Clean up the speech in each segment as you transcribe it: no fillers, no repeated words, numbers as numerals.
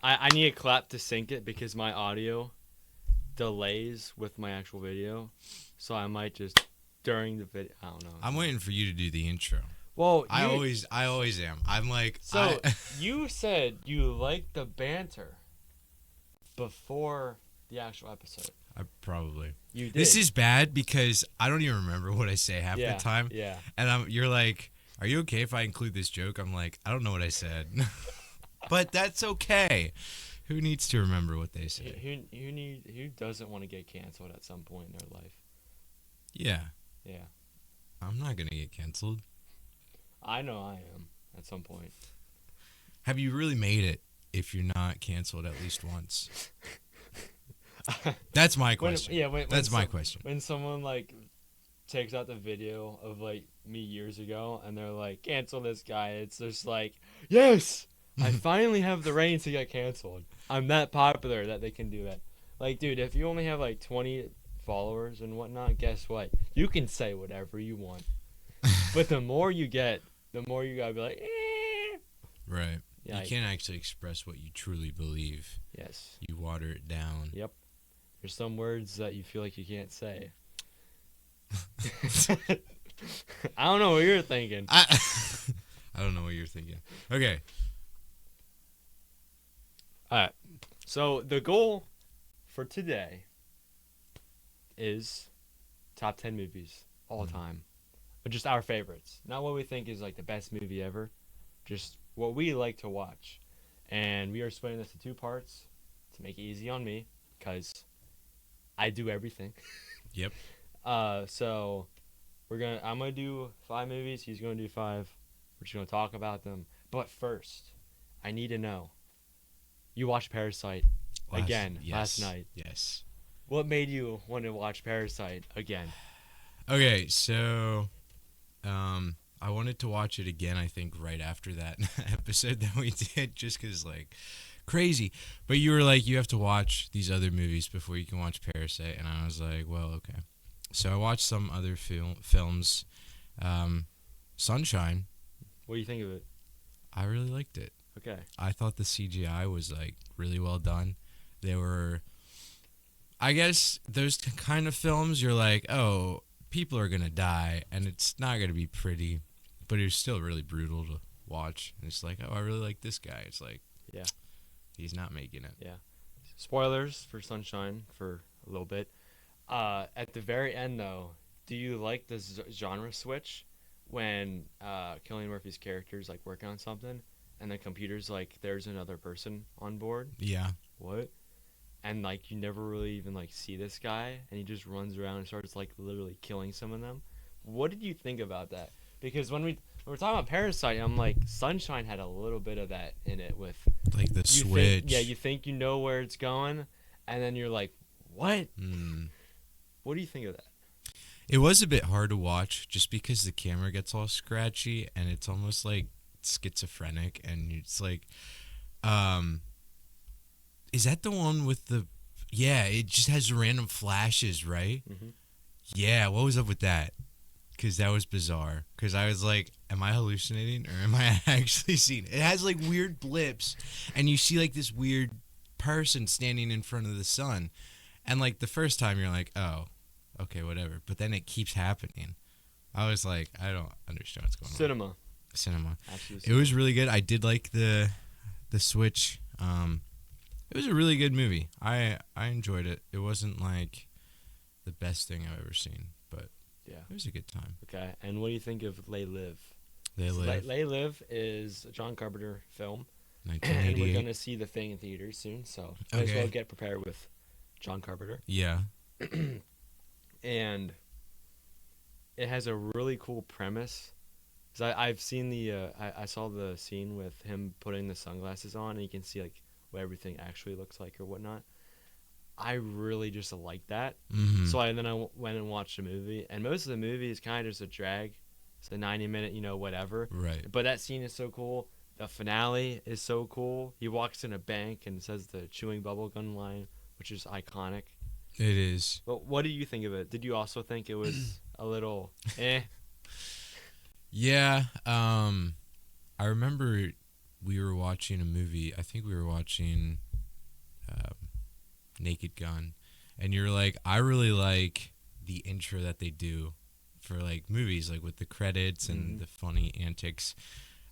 I need a clap to sync it because my audio delays with my actual video, so I might just during the video. I don't know. I'm waiting for you to do the intro. Well, I always am. I'm like, so you said you liked the banter before the actual episode. I probably. You did. This is bad because I don't even remember what I say half the time. Yeah. And you're like, are you okay if I include this joke? I'm like, I don't know what I said. But that's okay. Who needs to remember what they say? Who doesn't want to get canceled at some point in their life? Yeah. Yeah. I'm not going to get canceled. I know I am at some point. Have you really made it if you're not canceled at least once? That's my question. That's my question. When someone like takes out the video of like me years ago and they're like, cancel this guy, it's just like, yes, I finally have the reins to get canceled. I'm that popular that they can do that. Like, dude, if you only have like 20 followers and whatnot, guess what? You can say whatever you want. But the more you get, the more you gotta be like, eh. Right. Yeah, you can't actually express what you truly believe. Yes. You water it down. Yep. There's some words that you feel like you can't say. I don't know what you're thinking. I don't know what you're thinking. Okay. All right. So the goal for today is top 10 movies all time. But just our favorites. Not what we think is like the best movie ever. Just what we like to watch. And we are splitting this to 2 parts to make it easy on me because I do everything. Yep. So I'm gonna do 5 movies, he's gonna do 5. We're just gonna talk about them. But first, I need to know. You watched Parasite last night. Yes. What made you want to watch Parasite again? Okay, so I wanted to watch it again, I think, right after that episode that we did, just because, like, crazy. But you were like, you have to watch these other movies before you can watch Parasite, and I was like, well, okay. So I watched some other films. Sunshine. What do you think of it? I really liked it. Okay. I thought the CGI was, like, really well done. They were, I guess, those kind of films, you're like, oh, people are going to die, and it's not going to be pretty, but it was still really brutal to watch. And it's like, oh, I really like this guy. It's like, yeah, he's not making it. Yeah. Spoilers for Sunshine for a little bit. At the very end, though, do you like the genre switch when Cillian Murphy's character's like working on something and the computer's like, there's another person on board? Yeah. What? And like you never really even like see this guy, and he just runs around and starts like literally killing some of them. What did you think about that? Because when we're talking about Parasite, I'm like, Sunshine had a little bit of that in it with like the switch. You think you know where it's going, and then you're like, what? What do you think of that? It was a bit hard to watch just because the camera gets all scratchy and it's almost like schizophrenic, and it's like, is that the one with the? Yeah, it just has random flashes, right? Mm-hmm. Yeah, what was up with that? Because that was bizarre. Because I was like, am I hallucinating or am I actually seeing it? It has like weird blips, and you see like this weird person standing in front of the sun, and like the first time you're like, oh, okay, whatever. But then it keeps happening. I was like, I don't understand what's going on. Cinema. Absolutely. It was really good. I did like the switch. It was a really good movie. I enjoyed it. It wasn't like the best thing I've ever seen, but yeah, it was a good time. Okay, and what do you think of Lay Live? Lay Live is a John Carpenter film, 1988. and we're gonna see The Thing in theaters soon, so might as well get prepared with John Carpenter. Yeah. And it has a really cool premise. Cause I've seen I saw the scene with him putting the sunglasses on, and you can see like what everything actually looks like or whatnot. I really just like that. Mm-hmm. So then I went and watched the movie, and most of the movie is kind of just a drag. It's a 90-minute, whatever. Right. But that scene is so cool. The finale is so cool. He walks in a bank and says the chewing bubblegum line, which is iconic. It is. But what do you think of it? Did you also think it was a little eh? Yeah. I remember we were watching a movie. I think we were watching Naked Gun, and you're like, I really like the intro that they do for like movies, like with the credits and the funny antics.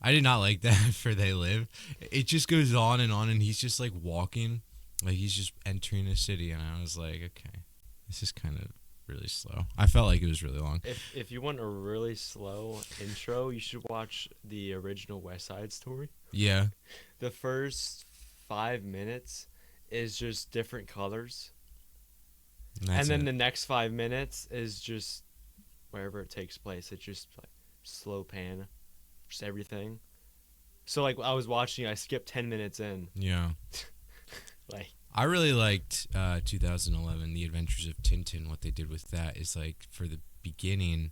I did not like that for They Live. It just goes on, and he's just like walking, like he's just entering a city, and I was like, okay, this is kind of really slow. I felt like it was really long. If you want a really slow intro, you should watch the original West Side Story. Yeah. The first 5 minutes is just different colors. And then the next 5 minutes is just wherever it takes place. It's just like slow pan, just everything. So like I was watching, I skipped 10 minutes in. Yeah. Like I really liked 2011, The Adventures of Tintin. What they did with that is like for the beginning,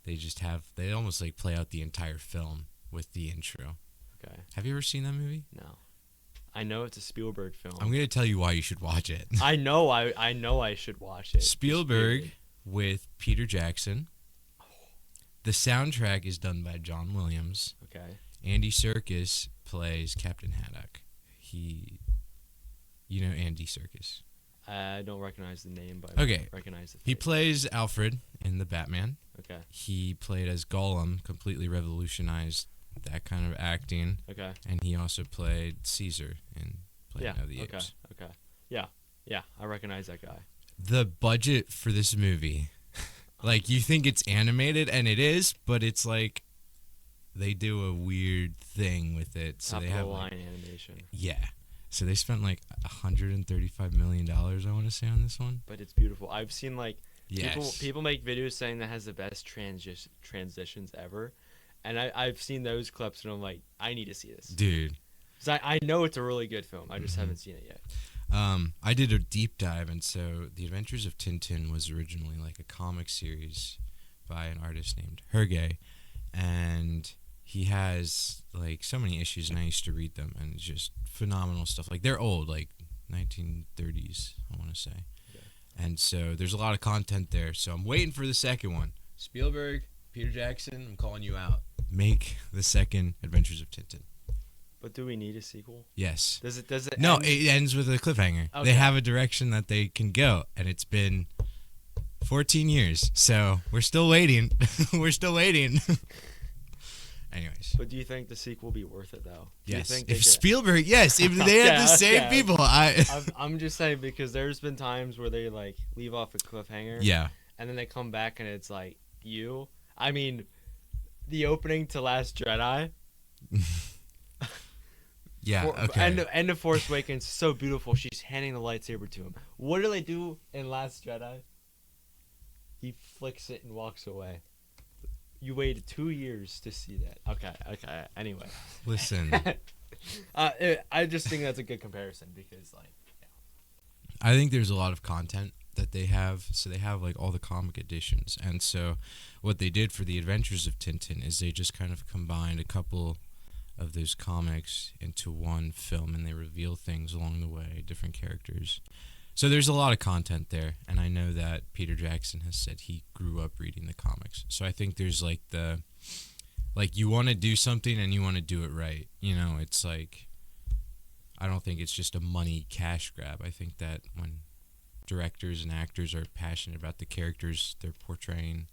they almost like play out the entire film with the intro. Okay. Have you ever seen that movie? No. I know it's a Spielberg film. I'm gonna tell you why you should watch it. I know I should watch it. Spielberg with Peter Jackson. The soundtrack is done by John Williams. Okay. Andy Serkis plays Captain Haddock. You know Andy Serkis. I don't recognize the name, but Okay. I recognize the face. He plays Alfred in The Batman. Okay. He played as Gollum, completely revolutionized that kind of acting. Okay. And he also played Caesar in Planet of the Apes. Okay. Yeah, I recognize that guy. The budget for this movie, like you think it's animated, and it is, but it's like they do a weird thing with it. So Top they of the have line like, animation. yeah. So they spent like $135 million, I want to say, on this one. But it's beautiful. I've seen like Yes. people make videos saying that has the best transitions ever, and I've seen those clips and I'm like, I need to see this. Dude. 'Cause I know it's a really good film. I just haven't seen it yet. I did a deep dive, and so The Adventures of Tintin was originally like a comic series by an artist named Hergé, and he has like so many issues, and I used to read them, and it's just phenomenal stuff. Like they're old, like 1930s, I want to say. Okay. And so there's a lot of content there. So I'm waiting for the second one. Spielberg, Peter Jackson, I'm calling you out. Make the second Adventures of Tintin. But do we need a sequel? Yes. Does it? No, end? it ends with a cliffhanger. Okay. They have a direction that they can go, and it's been 14 years. So we're still waiting. We're still waiting. Anyways. But do you think the sequel will be worth it though? Do Yes. You think If they could- Spielberg, yes. If they had the same people, I'm just saying because there's been times where they like leave off a cliffhanger. Yeah. And then they come back and it's like you. I mean, the opening to Last Jedi. Yeah. Okay. End of Force Awakens is so beautiful. She's handing the lightsaber to him. What do they do in Last Jedi? He flicks it and walks away. You waited 2 years to see that. Okay. Anyway. Listen. I just think that's a good comparison because, like, yeah. I think there's a lot of content that they have. So they have like all the comic editions, and so what they did for The Adventures of Tintin is they just kind of combined a couple of those comics into one film, and they reveal things along the way, different characters. So there's a lot of content there, and I know that Peter Jackson has said he grew up reading the comics. So I think there's like you want to do something and you want to do it right. You know, it's like, I don't think it's just a money cash grab. I think that when directors and actors are passionate about the characters they're portraying,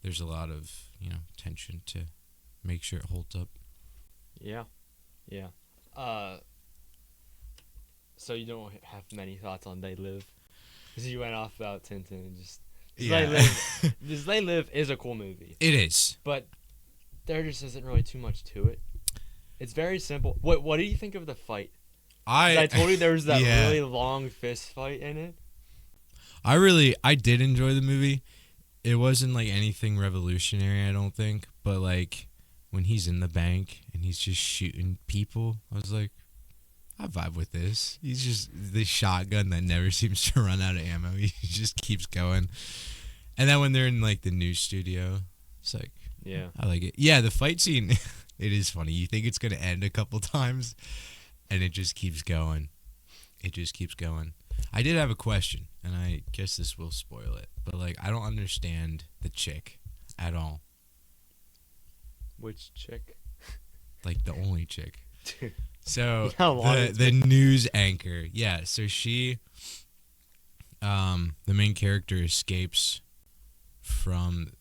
there's a lot of, tension to make sure it holds up. Yeah. So you don't have many thoughts on They Live? Because you went off about Tintin and just... Yeah. They Live is a cool movie. It is. But there just isn't really too much to it. It's very simple. What do you think of the fight? I told you there was that really long fist fight in it. I did enjoy the movie. It wasn't like anything revolutionary, I don't think. But like when he's in the bank and he's just shooting people, I was like, I vibe with this. He's just the shotgun that never seems to run out of ammo. He just keeps going. And then when they're in like the news studio, it's like, yeah, I like it. Yeah, the fight scene, it is funny. You think it's going to end a couple times, and it just keeps going. It just keeps going. I did have a question, and I guess this will spoil it. But like, I don't understand the chick at all. Which chick? Like the only chick. So How long it's the been? news anchor, yeah. So she, the main character escapes from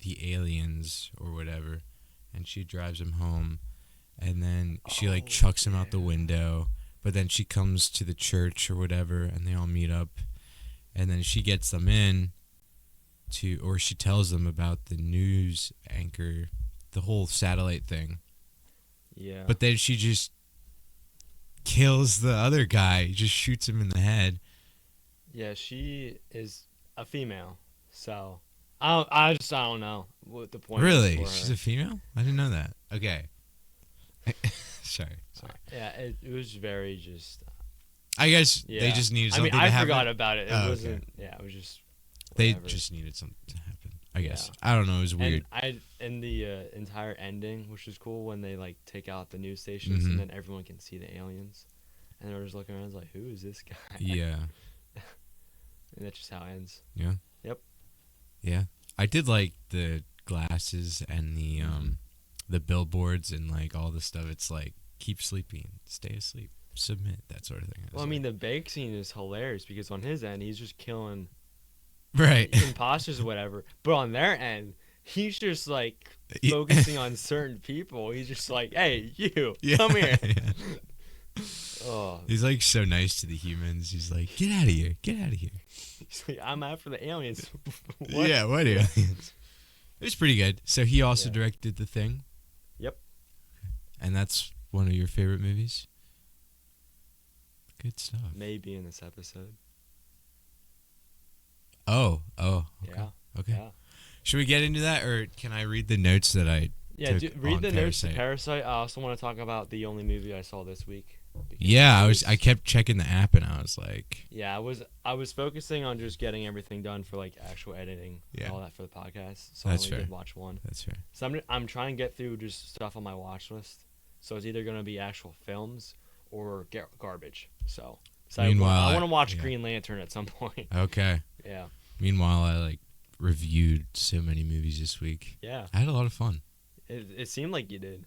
the aliens or whatever, and she drives him home, and then she like chucks him out the window. But then she comes to the church or whatever, and they all meet up, and then she gets them in or she tells them about the news anchor, the whole satellite thing. Yeah. But then she just kills the other guy, just shoots him in the head. Yeah, she is a female, so I don't know what the point is Really? for her. She's a female? I didn't know that. Okay. Sorry. Yeah, it was very just. I guess Yeah. they just needed I something mean, to I happen. forgot about it. It Oh, wasn't. okay. Yeah, it was just. They Whatever. just needed something to happen. I guess. Yeah. I don't know. It was weird. And the entire ending, which is cool, when they like take out the news stations Mhm. and then everyone can see the aliens, and they're just looking around like, who is this guy? Yeah. And that's just how it ends. Yeah. Yep. Yeah. I did like the glasses and the billboards and like all the stuff. It's like keep sleeping, stay asleep, submit, that sort of thing. Well, I mean, the bake scene is hilarious because on his end, he's just killing right. imposters or whatever, but on their end, he's just like Yeah. focusing on certain people. He's just like, hey, you, Yeah. come here. Yeah. Oh, He's like so nice to the humans. He's like, get out of here, get out of here. he's like, I'm after the aliens. What? Yeah, what aliens? It was pretty good. So he also Yeah. directed The Thing. Yep. And that's one of your favorite movies? Good stuff. Maybe in this episode. Oh, okay. Yeah. Okay. Yeah. Should we get into that, or can I read the notes that I Yeah, took read on the notes to Parasite? Parasite. I also want to talk about the only movie I saw this week. because Yeah, it I kept checking the app and I was like, Yeah, I was focusing on just getting everything done for like actual editing Yeah. and all that for the podcast. So That's I only fair. did watch one. that's fair. So I'm trying to get through just stuff on my watch list. So it's either gonna be actual films or garbage. So Meanwhile, I want to watch yeah. Green Lantern at some point. Okay. Yeah, Meanwhile, I like reviewed so many movies this week. yeah. I had a lot of fun. It seemed like you did.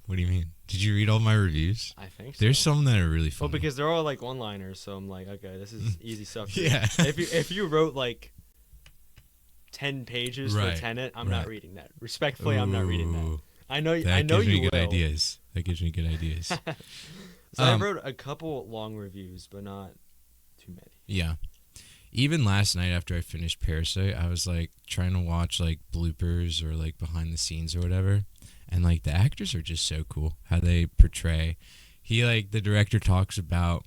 What do you mean? Did you read all my reviews? I think so. There's some that are really Well, fun. because they're all like one-liners, so I'm like, okay, this is easy stuff. to Yeah. read. If you wrote like 10 pages Right, for Tenet, I'm right. not reading that. Respectfully, I'm not reading that. Ooh, I know that you gives me good will. ideas. That gives me good ideas. So I Um, wrote a couple long reviews, but not too many. Yeah. Even last night after I finished Parasite, I was like trying to watch like bloopers or like behind the scenes or whatever. And like the actors are just so cool how they portray. The director talks about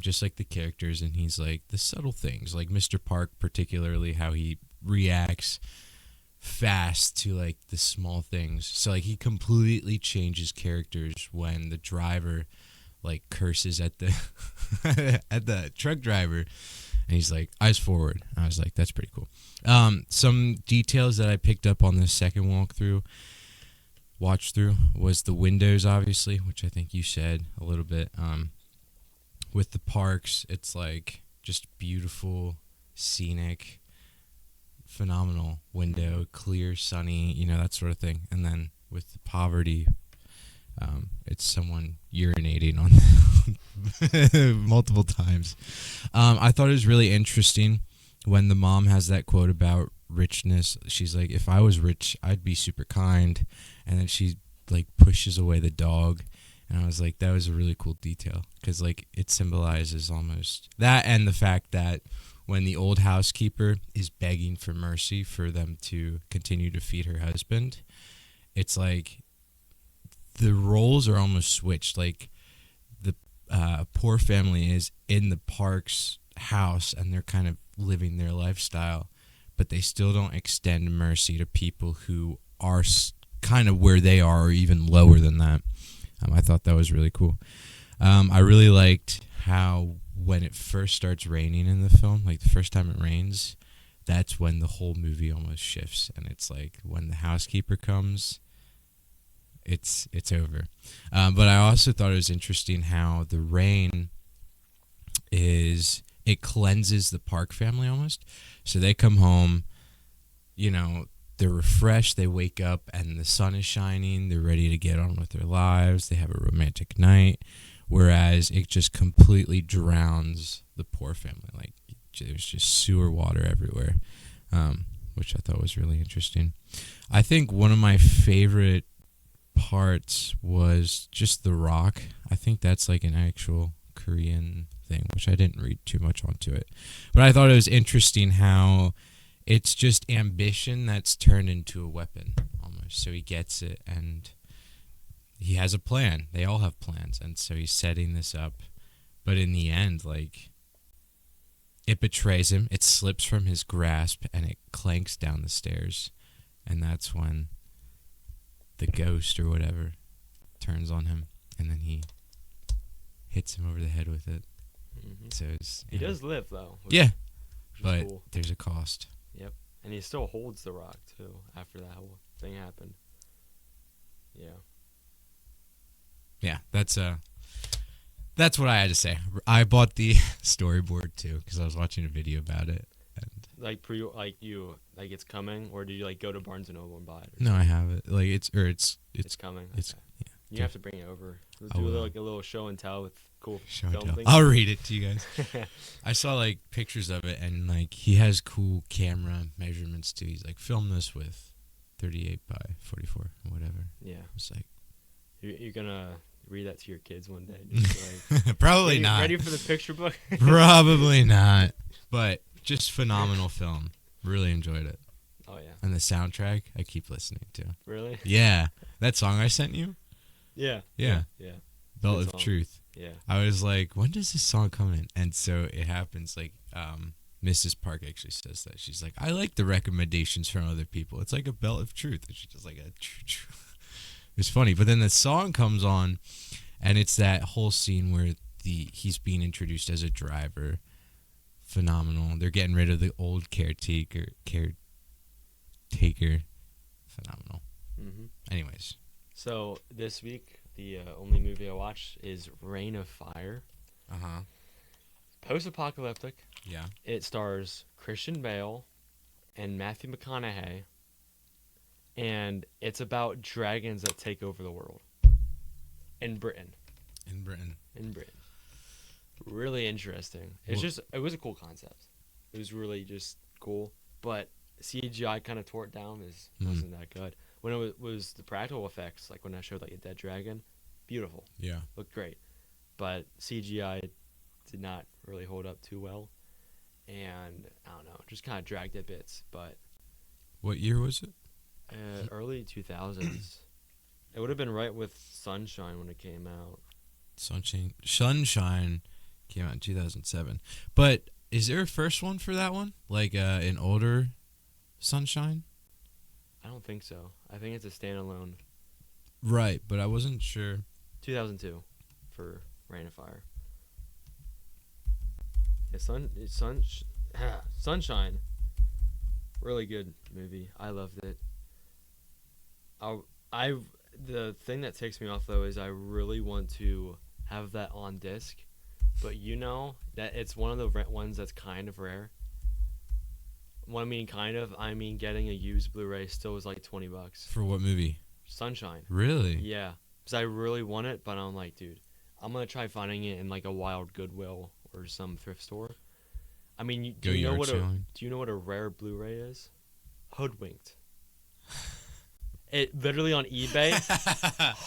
just like the characters, and he's like the subtle things, like Mr. Park particularly, how he reacts fast to like the small things. So like he completely changes characters when the driver like curses at the at the truck driver, and he's like eyes forward. I was like, that's pretty cool. Some details that I picked up on the second watch through was the windows, obviously, which I think you said a little bit. With the parks, it's like just beautiful, scenic, phenomenal window, clear, sunny, that sort of thing. And then with the poverty, it's someone urinating on multiple times. I thought it was really interesting when the mom has that quote about richness. She's like, if I was rich, I'd be super kind. And then she like pushes away the dog. And I was like, that was a really cool detail, because like it symbolizes almost that, and the fact that when the old housekeeper is begging for mercy for them to continue to feed her husband, it's like the roles are almost switched. Like the poor family is in the Parks house and they're kind of living their lifestyle, but they still don't extend mercy to people who are kind of where they are or even lower than that. I thought that was really cool. I really liked how when it first starts raining in the film, like the first time it rains, that's when the whole movie almost shifts, and it's like when the housekeeper comes, it's over. But I also thought it was interesting how the rain it cleanses the Park family almost. So they come home, they're refreshed. They wake up and the sun is shining. They're ready to get on with their lives. They have a romantic night. Whereas it just completely drowns the poor family. Like, there's just sewer water everywhere, which I thought was really interesting. I think one of my favorite parts was just the rock. I think that's like an actual Korean thing, which I didn't read too much onto it. But I thought it was interesting how it's just ambition that's turned into a weapon almost. So he gets it and he has a plan. They all have plans. And so he's setting this up. But in the end, like, it betrays him. It slips from his grasp and it clanks down the stairs. And that's when the ghost or whatever turns on him. And then he hits him over the head with it. Mm-hmm. So he does live, though. Yeah. Which But is cool. there's a cost. Yep. And he still holds the rock, too, after that whole thing happened. Yeah. Yeah, that's what I had to say. I bought the storyboard too because I was watching a video about it. And Like it's coming, or did you like go to Barnes and Noble and buy it? no, I have it. Like it's Coming. it's Okay. yeah. You have to bring it over. We'll I do will. like a little show and tell with cool Show and film tell. things. I'll read it to you guys. I saw like pictures of it and like he has cool camera measurements too. He's like film this with 38 by 44 or whatever. Yeah. It's like You're gonna read that to your kids one day. Just like, probably not. Ready for the picture book? Probably not. But just phenomenal film. Really enjoyed it. Oh yeah. And the soundtrack I keep listening to. Really? Yeah. That song I sent you? Yeah. Yeah. Yeah. Belt Good of song. Truth. Yeah. I was like, when does this song come in? And so it happens like Mrs. Park actually says that. She's like, I like the recommendations from other people. It's like a belt of truth. And she's just like it's funny. But then the song comes on and it's that whole scene where he's being introduced as a driver. Phenomenal. They're getting rid of the old caretaker. Phenomenal. Mm-hmm. Anyways. So this week, the only movie I watched is Reign of Fire. Uh-huh. Post-apocalyptic. Yeah. It stars Christian Bale and Matthew McConaughey. And it's about dragons that take over the world. In Britain. In Britain. Really interesting. It was a cool concept. It was really just cool. But CGI kind of tore it down. Wasn't that good. When it was the practical effects, like when I showed like a dead dragon, beautiful. Yeah. Looked great. But CGI did not really hold up too well. And I don't know, just kind of dragged at bits. But What year was it? early 2000s. It would have been right with Sunshine when it came out. Sunshine came out in 2007. But is there a first one for that one? Like an older Sunshine? I don't think so. I think it's a standalone. Right, but I wasn't sure. 2002 for Reign of Fire. Yeah, Sunshine. Really good movie. I loved it. The thing that takes me off though is I really want to have that on disc, but you know that it's one of the ones that's kind of rare. What I mean kind of, I mean getting a used Blu-ray still was like $20. For what movie? Sunshine. Really? Yeah, because I really want it, but I'm like, dude, I'm gonna try finding it in like a wild Goodwill or some thrift store. I mean, do you know what a rare Blu-ray is? Hoodwinked. It literally on eBay,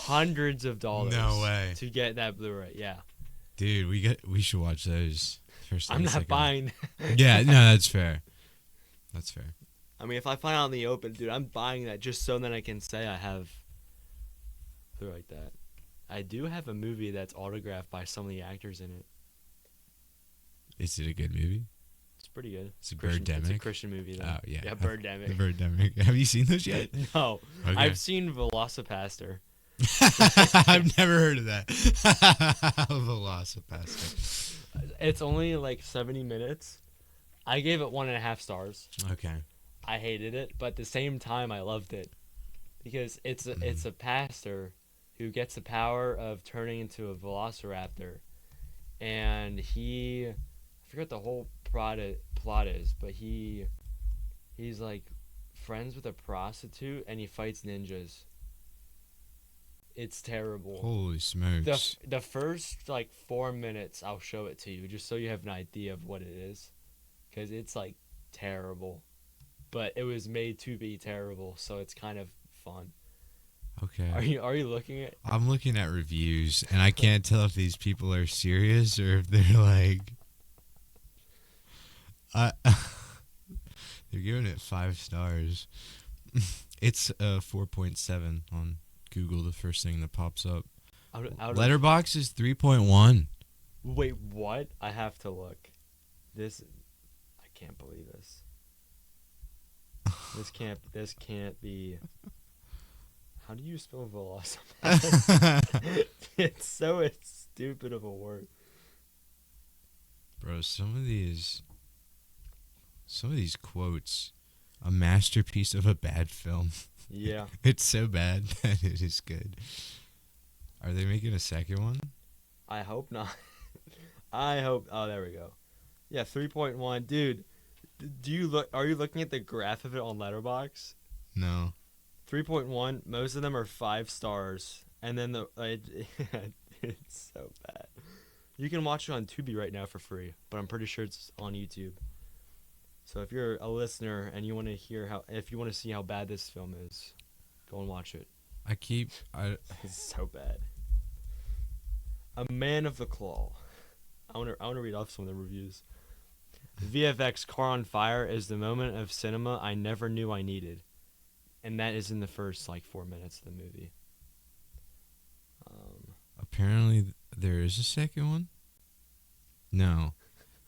hundreds of dollars. No way. To get that Blu-ray. Yeah. Dude, we should watch those. First I'm not buying. Yeah, no, that's fair. That's fair. I mean, if I find out in the open, dude, I'm buying that just so then I can say I have Blu like that. I do have a movie that's autographed by some of the actors in it. Is it a good movie? It's pretty good. It's a Birdemic. It's a Birdemic? Christian movie, though. Oh, yeah. Yeah, Birdemic. The Birdemic. Have you seen those yet? No. Okay. I've seen Velocipastor. I've never heard of that. Velocipastor. It's only like 70 minutes. I gave it 1.5 stars. Okay. I hated it, but at the same time, I loved it because it's a pastor who gets the power of turning into a velociraptor, and I forget the whole plot is, but he's like friends with a prostitute and he fights ninjas. It's terrible. Holy smokes. The first like 4 minutes I'll show it to you just so you have an idea of what it is, because it's like terrible, but it was made to be terrible, so it's kind of fun. Okay. Are you looking at? I'm looking at reviews, and I can't tell if these people are serious or if they're like, they're giving it 5 stars. It's 4.7 on Google. The first thing that pops up. Letterboxd is 3.1. Wait, what? I have to look. I can't believe this. This can't be. How do you spell Velocipastor? It's so stupid of a word. Bro, some of these quotes, a masterpiece of a bad film. Yeah. It's so bad that it is good. Are they making a second one? I hope not. Oh, there we go. Yeah, 3.1. Dude, are you looking at the graph of it on Letterboxd? No. 3.1, most of them are 5 stars, and then it's so bad. You can watch it on Tubi right now for free, but I'm pretty sure it's on YouTube. So if you're a listener and you want to if you want to see how bad this film is, go and watch it. It's so bad. A Man of the Claw. I want to read off some of the reviews. VFX Car on Fire is the moment of cinema I never knew I needed. And that is in the first, 4 minutes of the movie. Apparently, there is a second one? No.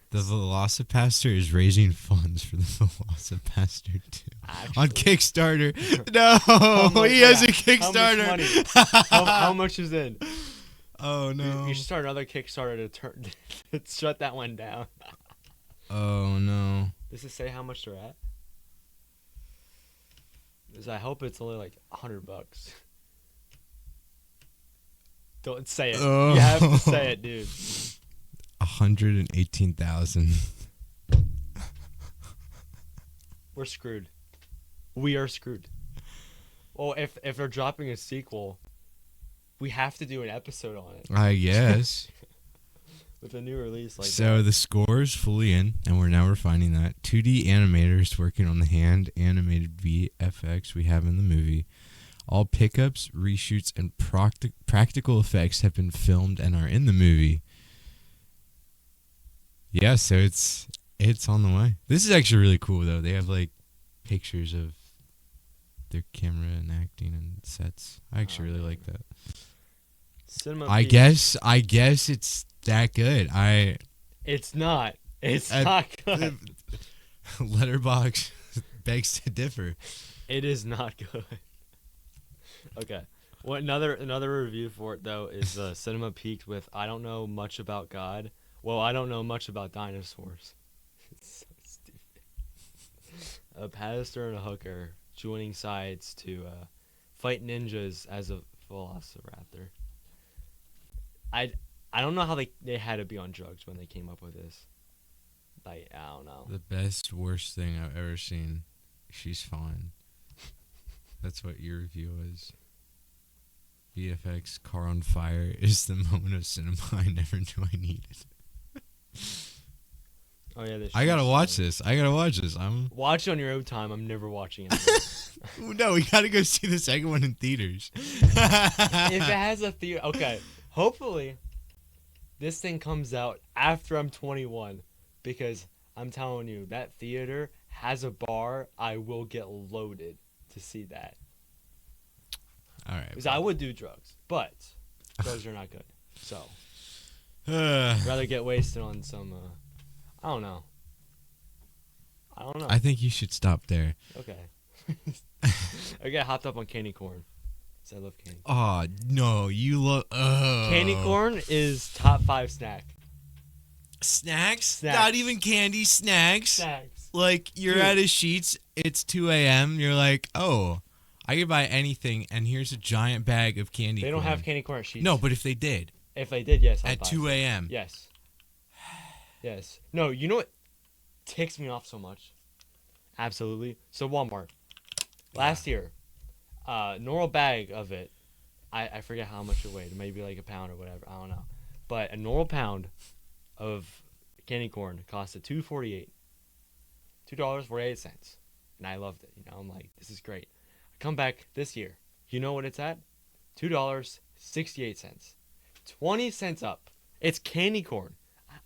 The Velocipastor is raising funds for the Velocipastor 2. Actually. On Kickstarter. No! He has a Kickstarter! How much money? how much is in? Oh, no. You should start another Kickstarter to shut that one down. Oh, no. Does it say how much they're at? Because I hope it's only $100. Don't say it. Oh. You have to say it, dude. 118,000. We're screwed. We are screwed. Well, if they're dropping a sequel, we have to do an episode on it. I guess. With a new release So the score is fully in, and we're refining that. 2D animators working on the hand animated VFX we have in the movie. All pickups, reshoots, and practical effects have been filmed and are in the movie. Yeah, so it's on the way. This is actually really cool, though. They have pictures of their camera and acting and sets. I actually really like that. I guess it's that good. It's not. It's not good. Letterboxd begs to differ. It is not good. Okay. Well, another review for it though is Cinema Peaked with I don't know much about God. Well, I don't know much about dinosaurs. It's so stupid. A pastor and a hooker joining sides to fight ninjas as a velociraptor. I don't know how they had to be on drugs when they came up with this. I don't know. The worst thing I've ever seen. She's fine. That's what your review is. VFX Car on Fire is the moment of cinema I never knew I needed. Oh yeah, I gotta watch this. Watch it on your own time. I'm never watching it. No, we gotta go see the second one in theaters. If it has a theater, okay. Hopefully, this thing comes out after I'm 21, because I'm telling you, that theater has a bar. I will get loaded to see that. All right. Because I would do drugs, but drugs are not good. So, rather get wasted on some. I don't know. I think you should stop there. Okay. I got hopped up on candy corn. I love candy. Oh, no. You love... Candy corn is top 5 snack. Snacks? Not even candy. Snacks? You're at a Sheetz. It's 2 a.m. You're like, oh, I could buy anything, and here's a giant bag of candy corn. They don't have candy corn at Sheetz. No, but if they did. If they did, yes. At 2 a.m. Yes. Yes. No, you know what ticks me off so much? Absolutely. So Walmart. Last year, normal bag of it. I forget how much it weighed. Maybe like a pound or whatever. I don't know. But a normal pound of candy corn costed $2.48. $2.48. And I loved it. I'm like, this is great. I come back this year. You know what it's at? $2.68. 20 cents up. It's candy corn.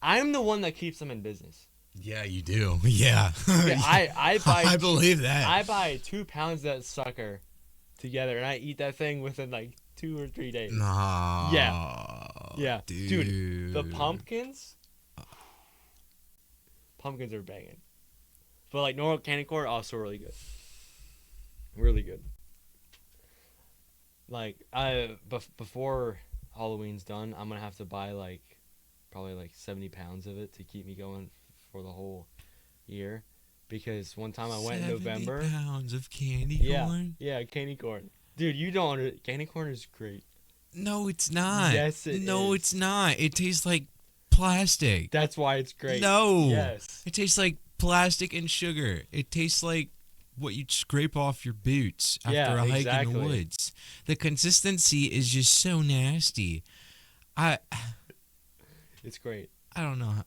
I'm the one that keeps them in business. Yeah, you do. Yeah. Yeah, I buy. I believe that. I buy 2 pounds of that sucker together, and I eat that thing within like 2 or 3 days. Nah. Yeah, dude. The pumpkins are banging. But like normal candy corn, also really good. Really good. Like before Halloween's done, I'm gonna have to buy like probably like 70 pounds of it to keep me going for the whole year. Because one time I went in November. 70 pounds of candy corn? Yeah, candy corn. Dude, you don't. Candy corn is great. No, it's not. Yes, it is. No, it's not. It tastes like plastic. That's why it's great. No. Yes. It tastes like plastic and sugar. It tastes like what you'd scrape off your boots after a hike in the woods. The consistency is just so nasty. It's great. I don't know.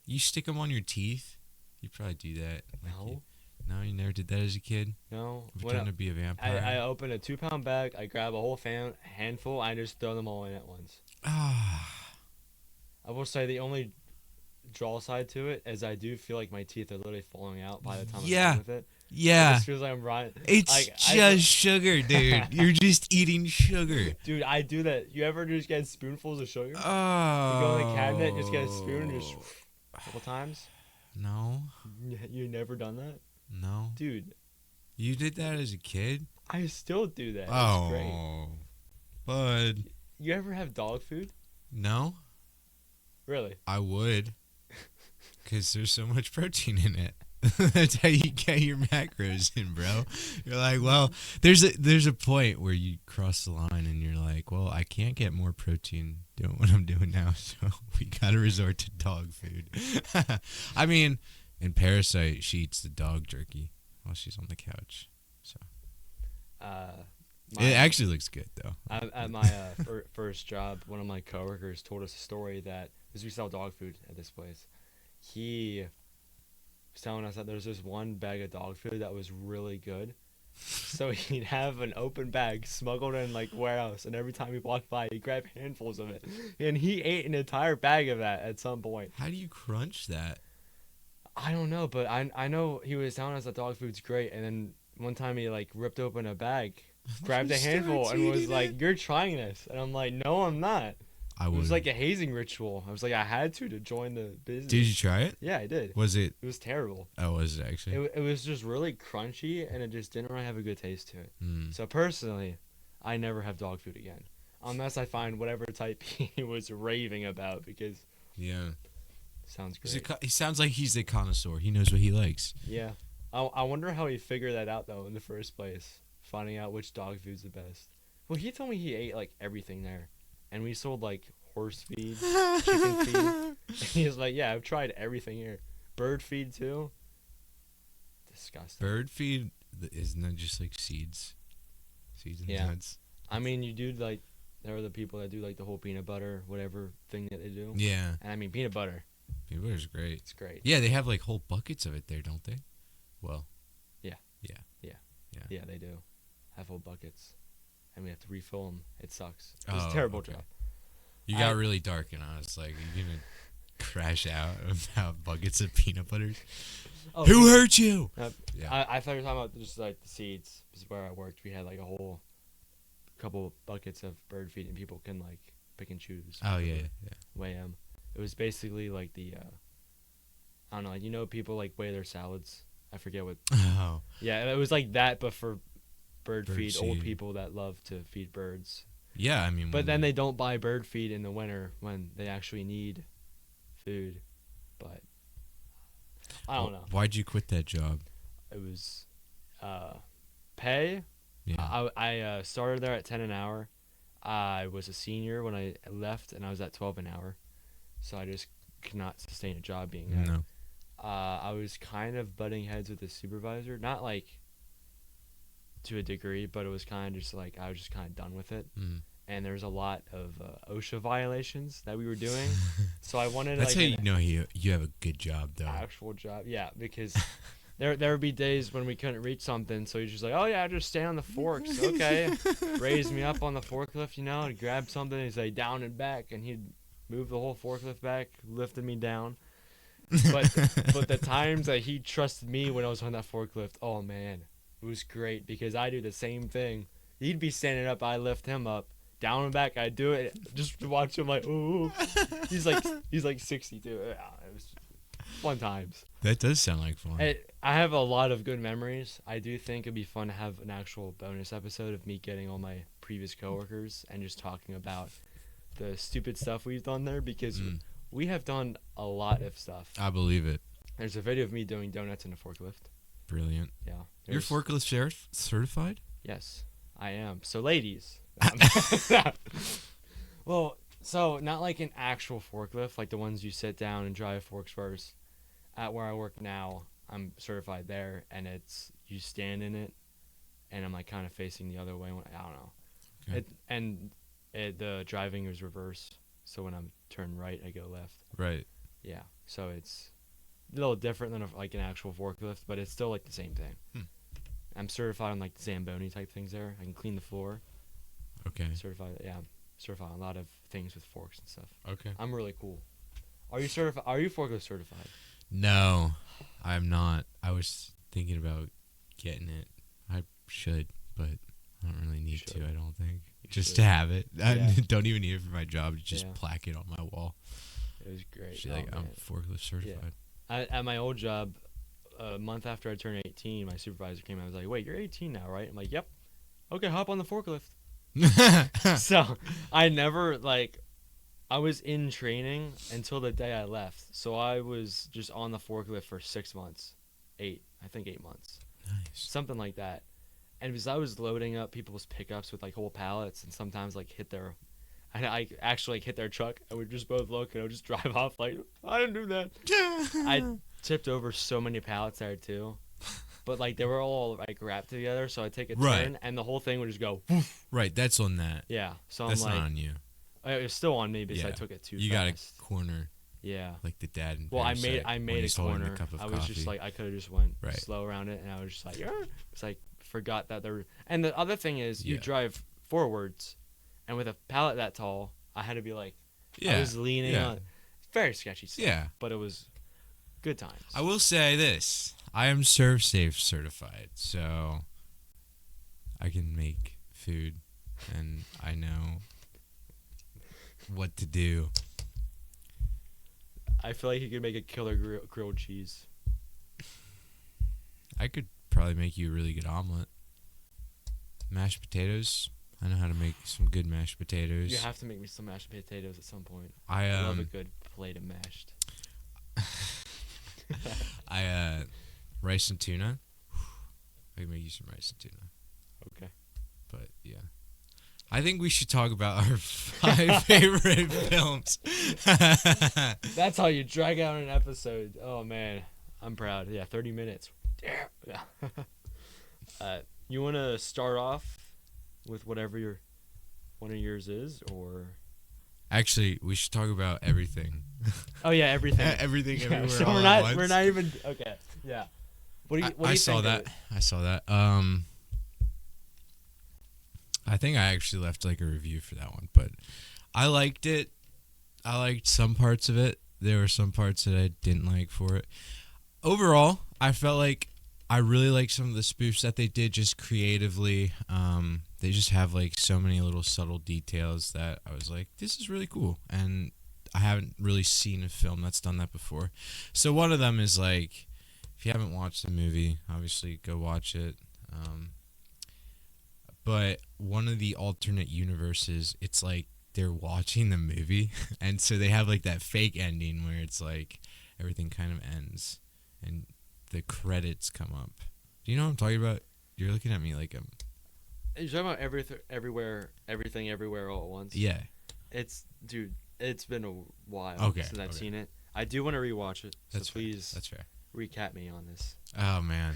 You stick them on your teeth? You probably do that. No. No, you never did that as a kid? No. Pretend to be a vampire? I open a 2-pound bag. I grab a whole handful. I just throw them all in at once. Ah. I will say the only draw side to it is I do feel like my teeth are literally falling out by the time I'm done with it. Yeah. It just feels like I'm right. It's just sugar, dude. You're just eating sugar. Dude, I do that. You ever just get spoonfuls of sugar? Oh. You go in the cabinet, just get a spoon, and just a couple times? No. You never done that? No. Dude. You did that as a kid? I still do that. Oh. It's great. Bud. You ever have dog food? No. Really? I would. Because there's so much protein in it. That's how you get your macros in, bro. You're like, well, there's a point where you cross the line and you're like, well, I can't get more protein doing what I'm doing now, so we gotta resort to dog food. I mean, in Parasite, she eats the dog jerky while she's on the couch. So it actually looks good though. At my first job, one of my coworkers told us a story that, because we sell dog food at this place, he was telling us that there's this one bag of dog food that was really good. So he'd have an open bag smuggled in like warehouse, and every time he walked by, he'd grab handfuls of it. And he ate an entire bag of that at some point. How do you crunch that? I don't know, but I know he was telling us that dog food's great, and then one time he like ripped open a bag, grabbed a handful, and was like, "You're trying this," and I'm like, "No, I'm not." It was like a hazing ritual. I was like, I had to join the business. Did you try it? Yeah, I did. Was it? It was terrible. Oh, was it actually? It was just really crunchy, and it just didn't really have a good taste to it. Mm. So personally, I never have dog food again, unless I find whatever type he was raving about, because yeah, sounds great. He sounds like he's a connoisseur. He knows what he likes. Yeah, I wonder how he figured that out though in the first place, finding out which dog food's the best. Well, he told me he ate like everything there. And we sold like horse feed, chicken feed. And he was like, "Yeah, I've tried everything here. Bird feed too." Disgusting. Bird feed isn't that just like seeds and nuts? I mean, you do like, there are the people that do like the whole peanut butter, whatever thing that they do. Yeah. And I mean, peanut butter. Peanut butter's great. It's great. Yeah, they have like whole buckets of it there, don't they? Well. Yeah. Yeah. Yeah, they do. Have whole buckets. And we have to refill them. It sucks. It's a terrible job. You got really dark, and I was like, "You're gonna crash out about buckets of peanut butter." Oh, Who hurt you? Yeah. I thought you were talking about just like the seeds. This is where I worked. We had like a whole couple buckets of bird feed, and people can like pick and choose. Oh yeah. Weigh them. It was basically like the I don't know. Like, people like weigh their salads. I forget what. Oh. Yeah, it was like that, but for bird feed, seed. old people that love to feed birds. Yeah, I mean. But then they don't buy bird feed in the winter when they actually need food. But I don't know. Why'd you quit that job? It was pay. Yeah. I started there at 10 an hour. I was a senior when I left, and I was at 12 an hour. So I just could not sustain a job being there. No. I was kind of butting heads with the supervisor. Not like to a degree, but it was kind of just like I was just kind of done with it. Mm. And there's a lot of OSHA violations that we were doing, so I wanted That's like how you know you have a good job, though. actual job. Yeah, because there would be days when we couldn't reach something, so he's just like, oh yeah, just stay on the forks, okay. Raise me up on the forklift, and grab something. He'd say down and back, and he'd move the whole forklift back, lifted me down. But the times that he trusted me when I was on that forklift, oh man, it was great because I do the same thing. He'd be standing up, I lift him up, down and back. I do it just to watch him like, ooh. He's like 62. Yeah, it was fun times. That does sound like fun. I have a lot of good memories. I do think it'd be fun to have an actual bonus episode of me getting all my previous coworkers and just talking about the stupid stuff we've done there because we have done a lot of stuff. I believe it. There's a video of me doing donuts in a forklift. Brilliant. Yeah. You're forklift certified? Yes, I am. So ladies. Well, so not like an actual forklift, like the ones you sit down and drive forks first. At where I work now, I'm certified there, and it's you stand in it, and I'm like kind of facing the other way. I don't know. Okay. The driving is reverse, so when I'm turn right, I go left. Right. Yeah, so it's a little different than like an actual forklift, but it's still like the same thing. I'm certified on like Zamboni type things there. I can clean the floor. Okay. Certified, yeah. Certified on a lot of things with forks and stuff. Okay. I'm really cool. Are you certified? Are you forklift certified? No, I'm not. I was thinking about getting it. I should, but I don't really need to. I don't think. Just to have it. Yeah. I don't even need it for my job. Just Yeah. plaque it on my wall. It was great. She's like, I'm forklift certified. At my old job, a month after I turned 18, my supervisor came out and was like, wait, you're 18 now, right? I'm like, yep. Okay, hop on the forklift. So I never, I was in training until the day I left. So I was just on the forklift for 6 months. 8 months. Nice. Something like that. And because I was loading up people's pickups with whole pallets and sometimes hit their, and I actually hit their truck. I would just both look and I would just drive off like, I didn't do that. I tipped over so many pallets there too. But they were all wrapped together, so I'd take a turn and the whole thing would just go woof. Right, that's on that. Yeah. So that's I'm not on you. It was still on me because I took it too fast. You got a corner. Yeah. Like the dad in Well, Parasite, I made a corner. I was coffee. just I could have just went slow around it, and I was just forgot that there. And the other thing is, you drive forwards, and with a pallet that tall, I had to be I was leaning on. Very sketchy stuff. Yeah. But it was good times. I will say this: I am ServSafe certified, so I can make food, and I know what to do. I feel like you could make a killer grilled cheese. I could probably make you a really good omelet. Mashed potatoes. I know how to make some good mashed potatoes. You have to make me some mashed potatoes at some point. I love a good plate of mashed. Rice and tuna. I can make you some rice and tuna. Okay. But yeah. I think we should talk about our 5 favorite films. That's how you drag out an episode. Oh man, I'm proud. Yeah, 30 minutes. Yeah. You want to start off with whatever one of yours is, or? Actually, we should talk about everything. Oh yeah, everything. Everything everywhere. So all at once. we're not even okay. Yeah. What do you I saw think that. I saw that. I think I actually left a review for that one, but I liked it. I liked some parts of it. There were some parts that I didn't like for it. Overall, I felt like I really liked some of the spoofs that they did just creatively. They just have so many little subtle details that I was like, this is really cool. And I haven't really seen a film that's done that before. So one of them is if you haven't watched the movie, obviously go watch it. But one of the alternate universes, it's they're watching the movie, and so they have that fake ending where it's everything kind of ends, and the credits come up. Do you know what I'm talking about? You're looking at me like I'm... You're talking about everything, everywhere, all at once? Yeah. It's been a while since I've seen it. I do want to rewatch it, so please That's fair. recap me on this. Oh, man.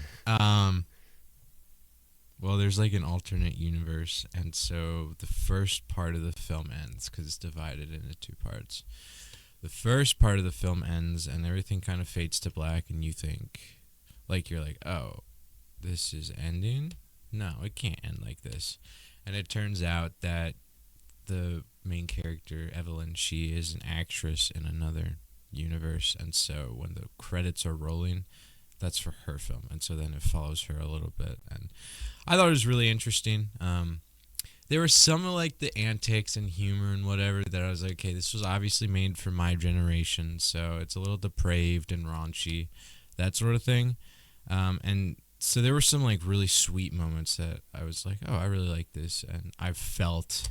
Well, there's like an alternate universe, and so the first part of the film ends because it's divided into two parts. The first part of the film ends, and everything kind of fades to black, and you think, like, you're like, oh, this is ending? No, it can't end like this. And it turns out that the main character, Evelyn, she is an actress in another universe, and so when the credits are rolling, that's for her film, and so then it follows her a little bit, and I thought it was really interesting. There were some of like the antics and humor and whatever that I was like, okay, this was obviously made for my generation, so it's a little depraved and raunchy, that sort of thing. And so there were some like really sweet moments that I was like, oh, I really like this, and I felt,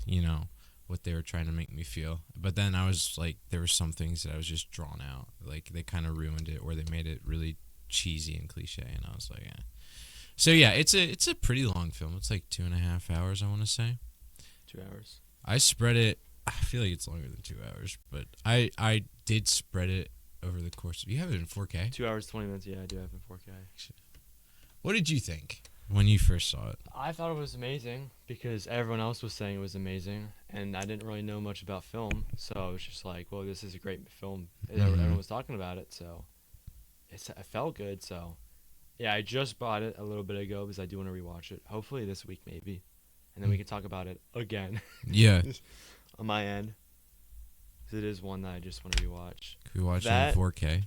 what they were trying to make me feel. But then I was like, there were some things that I was just drawn out, like they kind of ruined it, or they made it really cheesy and cliche, and I was like, yeah. So yeah, it's a pretty long film. It's like 2.5 hours, I want to say. 2 hours. I spread it. I feel like it's longer than 2 hours, but I did spread it over the course of. You have it in 4K. 2 hours 20 minutes. Yeah, I do have it in 4K. What did you think when you first saw it? I thought it was amazing because everyone else was saying it was amazing, and I didn't really know much about film, so I was just like, well, this is a great film. Everyone was talking about it, so it felt good. So yeah, I just bought it a little bit ago because I do want to rewatch it. Hopefully this week maybe, and then we can talk about it again. Yeah. On my end, because it is one that I just want to rewatch. Can we watch it in 4K?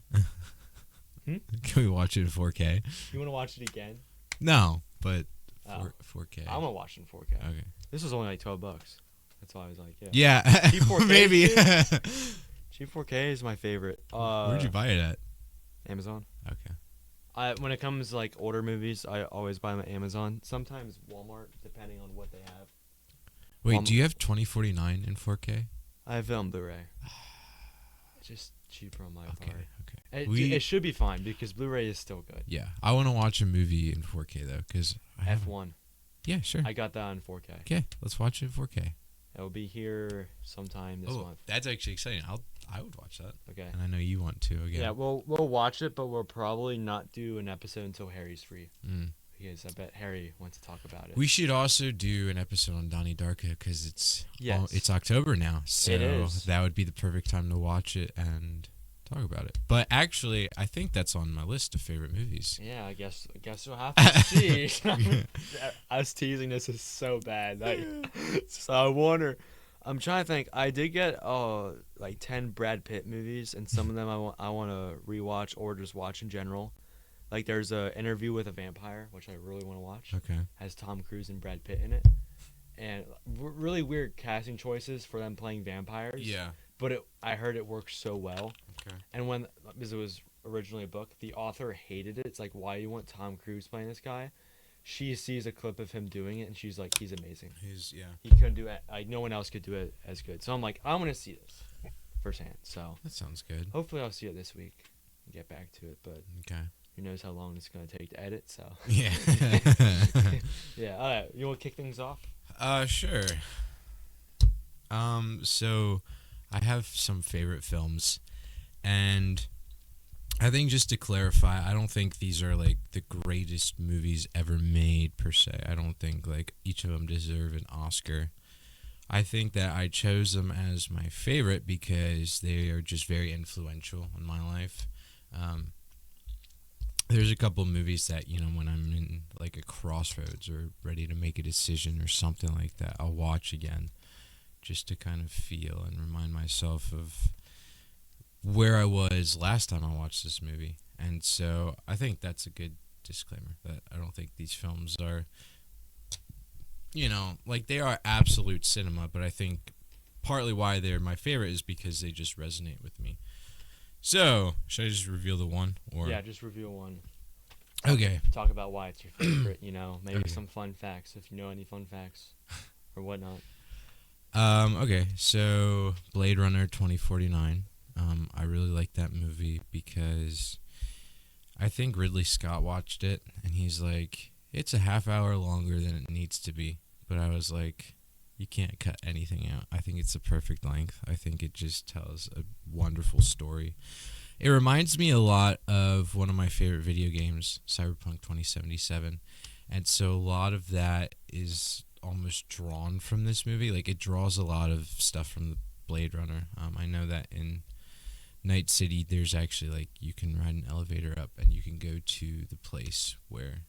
Can we watch it in 4K? You want to watch it again? No, but 4K. I'm gonna watch it in 4K. Okay. This was only like $12. That's why I was like, yeah. Yeah. Cheap 4K, maybe. Cheap 4K is my favorite. Where'd you buy it at? Amazon. Okay. When it comes to like older movies, I always buy them at Amazon. Sometimes Walmart, depending on what they have. Wait, do you have 2049 in 4K? I have it on Blu-ray. It's just cheaper on my part. Okay. It should be fine because Blu-ray is still good. Yeah, I want to watch a movie in 4K though, because F1. Yeah, sure. I got that on 4K. Okay, let's watch it in 4K. It will be here sometime this month. That's actually exciting. I would watch that. Okay. And I know you want to again. Yeah, we'll watch it, but we'll probably not do an episode until Harry's free. Because I bet Harry wants to talk about it. We should also do an episode on Donnie Darko because it's October now, so it is. That would be the perfect time to watch it and talk about it. But actually, I think that's on my list of favorite movies. Yeah, I guess you'll have to see. Us teasing this is so bad. So I wonder. I'm trying to think. I did get like 10 Brad Pitt movies, and some of them I want to rewatch or just watch in general. Like there's a Interview with a Vampire, which I really want to watch. Okay. Has Tom Cruise and Brad Pitt in it, and really weird casting choices for them playing vampires. Yeah. But I heard it works so well. Okay. And because it was originally a book, the author hated it. It's like, why do you want Tom Cruise playing this guy? She sees a clip of him doing it, and she's like, he's amazing. He couldn't do it. Like, no one else could do it as good. So I'm like, I'm going to see this firsthand. So that sounds good. Hopefully I'll see it this week and get back to it. But okay. Who knows how long it's going to take to edit, so. Yeah. Yeah, all right. You want to kick things off? Sure. So I have some favorite films, and I think just to clarify, I don't think these are like the greatest movies ever made per se. I don't think like each of them deserve an Oscar. I think that I chose them as my favorite because they are just very influential in my life. There's a couple movies that, when I'm in like a crossroads or ready to make a decision or something like that, I'll watch again just to kind of feel and remind myself of where I was last time I watched this movie. And so I think that's a good disclaimer, that I don't think these films are, like they are absolute cinema, but I think partly why they're my favorite is because they just resonate with me. So, should I just reveal the one? Or yeah, just reveal one. Okay. Talk about why it's your favorite, maybe some fun facts, if you know any fun facts or whatnot. Okay, so Blade Runner 2049. I really like that movie because I think Ridley Scott watched it, and he's like, it's a half hour longer than it needs to be. But I was like, you can't cut anything out. I think it's the perfect length. I think it just tells a wonderful story. It reminds me a lot of one of my favorite video games, Cyberpunk 2077. And so a lot of that is almost drawn from this movie. Like, it draws a lot of stuff from the Blade Runner. I know that in Night City, there's actually, like, you can ride an elevator up and you can go to the place where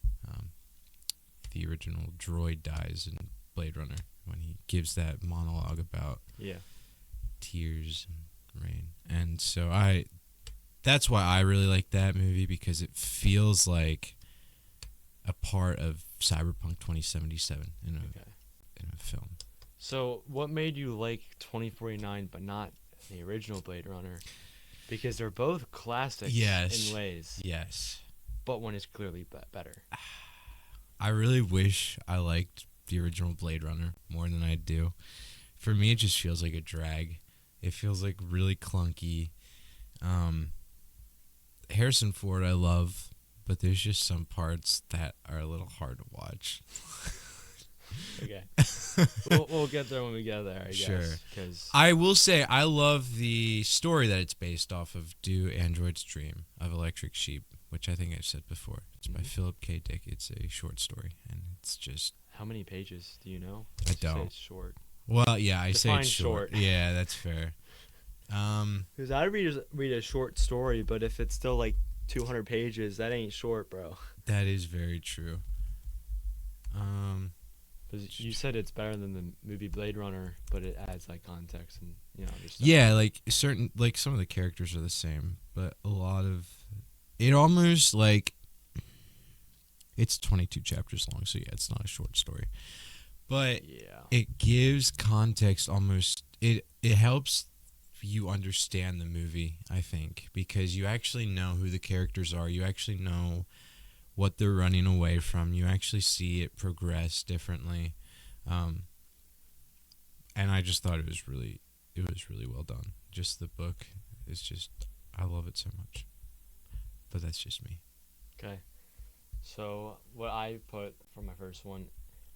the original droid dies in Blade Runner, when he gives that monologue about tears and rain. And so that's why I really like that movie, because it feels like a part of Cyberpunk 2077 in a film. So, what made you like 2049 but not the original Blade Runner? Because they're both classics in ways. Yes. But one is clearly better. I really wish I liked the original Blade Runner more than I do. For me, it just feels like a drag. It feels like really clunky. Harrison Ford I love, but there's just some parts that are a little hard to watch. Okay. We'll get there when we get there, I guess. Sure. 'Cause I will say I love the story that it's based off of, Do Androids Dream of Electric Sheep, which I think I've said before. It's by Philip K. Dick. It's a short story, and it's just... How many pages do you know? I don't. Say it's short. Well, yeah, I say Define it's short. short. Yeah, that's fair. Because I read a short story, but if it's still like 200 pages, that ain't short, bro. That is very true. Because you said it's better than the movie Blade Runner, but it adds like context and just yeah, like some of the characters are the same, but a lot of it almost like it's 22 chapters long, so yeah, it's not a short story, but it gives context almost. It helps you understand the movie, I think, because you actually know who the characters are. You actually know what they're running away from. You actually see it progress differently. And I just thought it was really well done. Just the book is just, I love it so much. But that's just me. Okay. So what I put for my first one,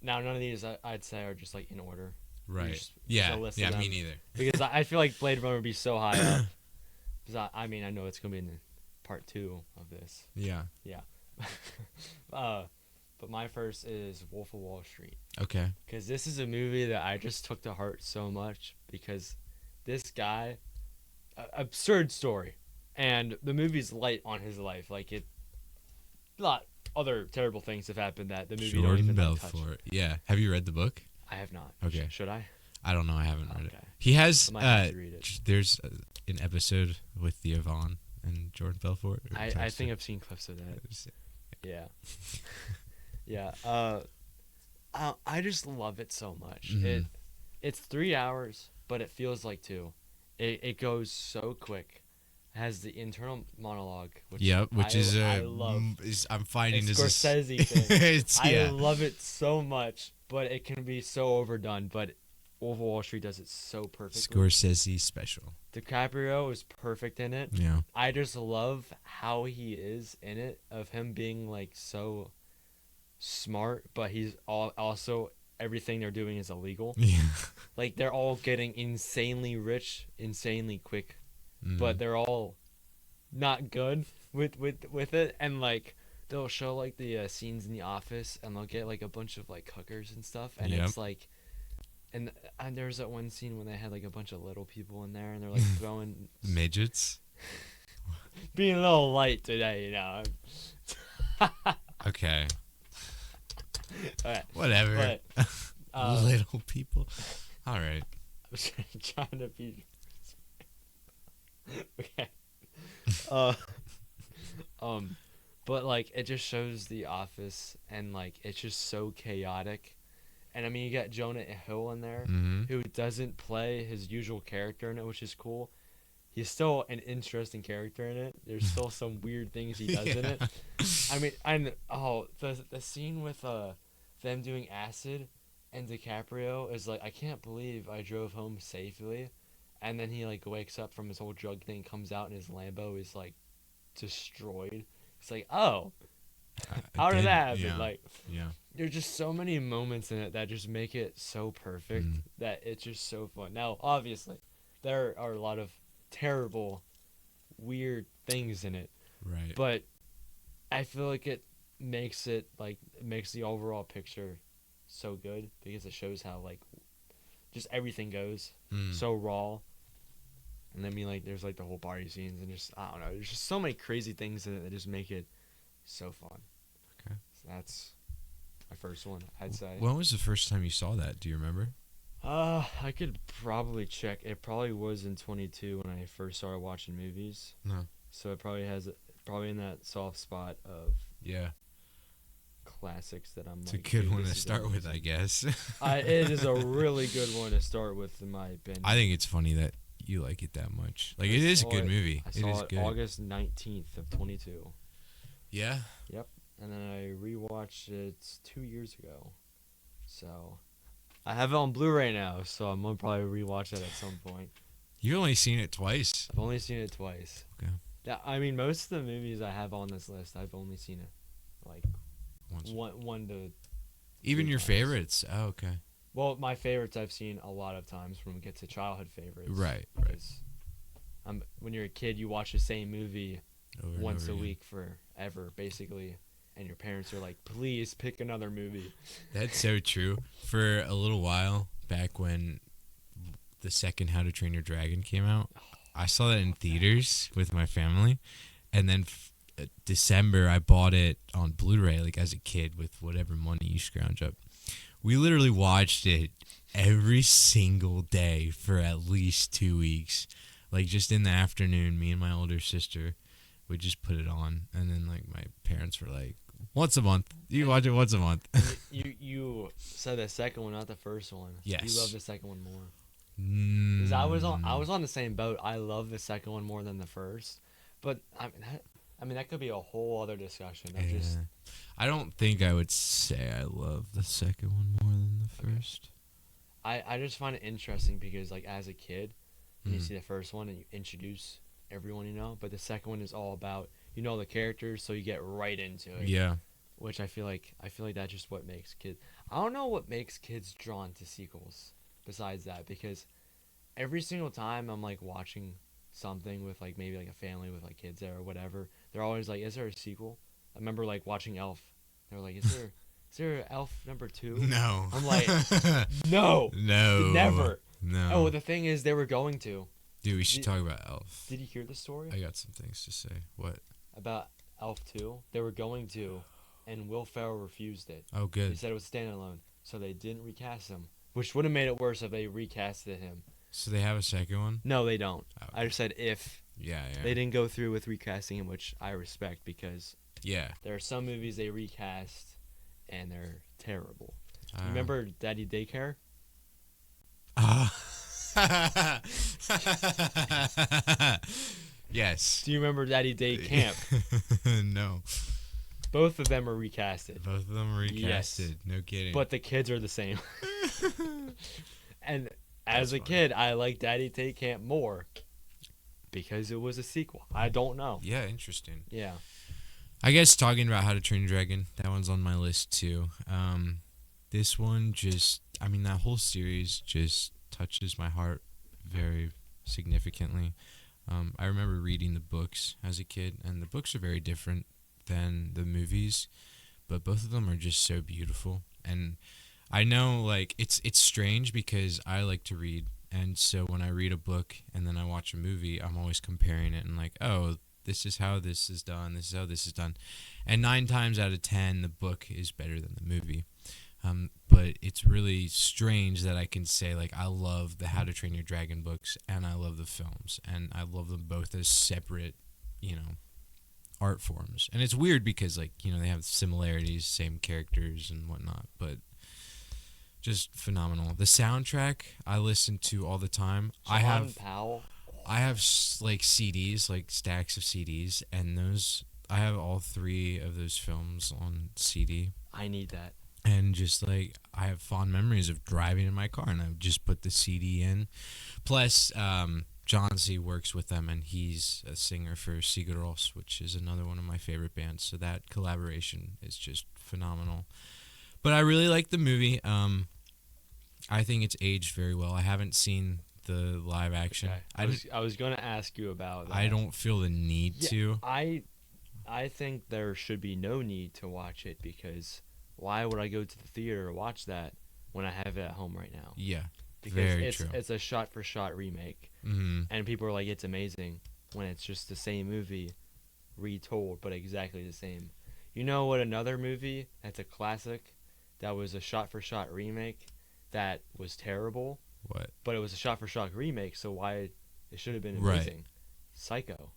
now none of these I'd say are just like in order. Right. Just yeah, a list yeah, of them. me neither. Because I feel like Blade Runner would be so high up. Because I know it's going to be in part 2 of this. Yeah. Yeah. But my first is Wolf of Wall Street. Okay. Because this is a movie that I just took to heart so much, because this guy, absurd story, and the movie's light on his life. Like, a lot other terrible things have happened that the movie don't even touch. Yeah. Have you read the book? I have not. Okay. Should I? I don't know. I haven't read it. He has. I might have to read it. There's an episode with Thea Vaughn and Jordan Belfort. I think I've seen clips of that. Yeah. Yeah. I just love it so much. Mm-hmm. It's 3 hours, but it feels like 2. It goes so quick. It has the internal monologue, which I love. I'm finding it's this Scorsese thing. I love it so much, but it can be so overdone. But Wolf of Wall Street does it so perfectly. Scorsese special. DiCaprio is perfect in it. Yeah. I just love how he is in it, of him being like so smart, but he's also everything they're doing is illegal. Yeah. Like, they're all getting insanely rich, insanely quick, but they're all not good with it. And like, they'll show like the scenes in the office, and they'll get like a bunch of like hookers and stuff, and it's like, and there's that one scene when they had like a bunch of little people in there, and they're like throwing midgets. Being a little light today, Okay. Right. Whatever. But, little people. All right. I'm trying to be. Okay. But like, it just shows the office, and like, it's just so chaotic. And I mean, you got Jonah Hill in there, who doesn't play his usual character in it, which is cool. He's still an interesting character in it. There's still some weird things he does in it. I mean, the scene with them doing acid, and DiCaprio is like, I can't believe I drove home safely, and then he like wakes up from his whole drug thing, comes out, and his Lambo is like destroyed. It's like, oh, how did that happen? Yeah, like, yeah. There's just so many moments in it that just make it so perfect that it's just so fun. Now, obviously, there are a lot of terrible, weird things in it. Right. But I feel like it makes it like it makes the overall picture so good because it shows how like just everything goes so raw. And then like there's like the whole party scenes and just I don't know, there's just so many crazy things in it that just make it so fun. Okay. So that's my first one, I'd say. When was the first time you saw that? Do you remember? I could probably check. It probably was in 22 when I first started watching movies. No. So it probably in that soft spot of Yeah. classics that I'm It's like, a good dude, one this to is start with, I amazing. guess. It is a really good one to start with, in my opinion. I think it's funny that you like it that much. Like, it is a good movie. I It saw is it good. August 19th of 22. Yeah. Yep. And then I rewatched it 2 years ago. So I have it on Blu-ray now, so I'm gonna probably rewatch it at some point. You've only seen it twice. I've only seen it twice. Okay. Yeah, I mean most of the movies I have on this list, I've only seen it like Once. one to Even three your times. favorites. Oh, okay. Well, my favorites I've seen a lot of times when we get to childhood favorites. Right. Because when you're a kid, you watch the same movie Over and once over a again. week forever, basically. And your parents are like, please pick another movie. That's so true. For a little while, back when the second How to Train Your Dragon came out, I saw that in theaters with my family. And then December, I bought it on Blu-ray, like as a kid with whatever money you scrounge up. We literally watched it every single day for at least 2 weeks. Like just in the afternoon, me and my older sister would just put it on. And then like my parents were like, once a month. You watch it once a month. You said the second one, not the first one. Yes. You love the second one more. Mm. 'Cause I was on the same boat. I love the second one more than the first. But I mean that could be a whole other discussion. Of just I don't think I would say I love the second one more than the first. I just find it interesting because like as a kid, when you Mm. see the first one and you introduce everyone you know, but the second one is all about you know the characters, so you get right into it. Yeah. Which I feel like that's just what makes kids. I don't know what makes kids drawn to sequels besides that, because every single time I'm like watching something with like maybe like a family with like kids there or whatever, they're always like, "Is there a sequel?" I remember like watching Elf. They're like, "Is there Elf number 2?" No. I'm like, "No, No. never." No. Oh, the thing is, they were going to. Dude, we should talk about Elf. Did you hear the story I got some things to say. What? about Elf 2? They were going to, and Will Ferrell refused it. Oh, He good. said it was standalone, so they didn't recast him, which would have made it worse if they recasted him. So they have a second one? No, they don't. Oh, I just said if yeah. they didn't go through with recasting him, which I respect because Yeah. there are some movies they recast and they're terrible. Uh, Remember Daddy Daycare? Yes. Do you remember Daddy Day Camp? No. Both of them are recasted, Both of them recasted. Yes. No kidding. but the kids are the same. And as That's a funny. kid, I liked Daddy Day Camp more because it was a sequel. I don't know. Yeah, interesting. Yeah. I guess talking about How to Train Your Dragon, that one's on my list too. This one just, I mean, that whole series just touches my heart very significantly. I remember reading the books as a kid, and the books are very different than the movies, but both of them are just so beautiful. And I know, like, it's strange because I like to read, and so when I read a book and then I watch a movie, I'm always comparing it and like, oh, this is how this is done, this is how this is done. And 9 times out of 10, the book is better than the movie. But it's really strange that I can say, like, I love the How to Train Your Dragon books and I love the films, and I love them both as separate, art forms. And it's weird because, like, they have similarities, same characters and whatnot, but just phenomenal. The soundtrack I listen to all the time. John Powell. I have like CDs, like stacks of CDs, and I have all 3 of those films on CD. I need that. And just like I have fond memories of driving in my car, and I would just put the CD in. Plus, John C. works with them, and he's a singer for Sigur Rós, which is another one of my favorite bands. So that collaboration is just phenomenal. But I really like the movie. I think it's aged very well. I haven't seen the live action. Okay. I was going to ask you about that. I don't feel the need to. I I think there should be no need to watch it because why would I go to the theater to watch that when I have it at home right now? Yeah. Because Very true. it's a shot for shot remake, Mm-hmm. and people are like, it's amazing when it's just the same movie retold, but exactly the same. You know what? Another movie that's a classic, that was a shot for shot remake, that was terrible, What? but it was a shot for shot remake, so why it should have been Right. amazing. Psycho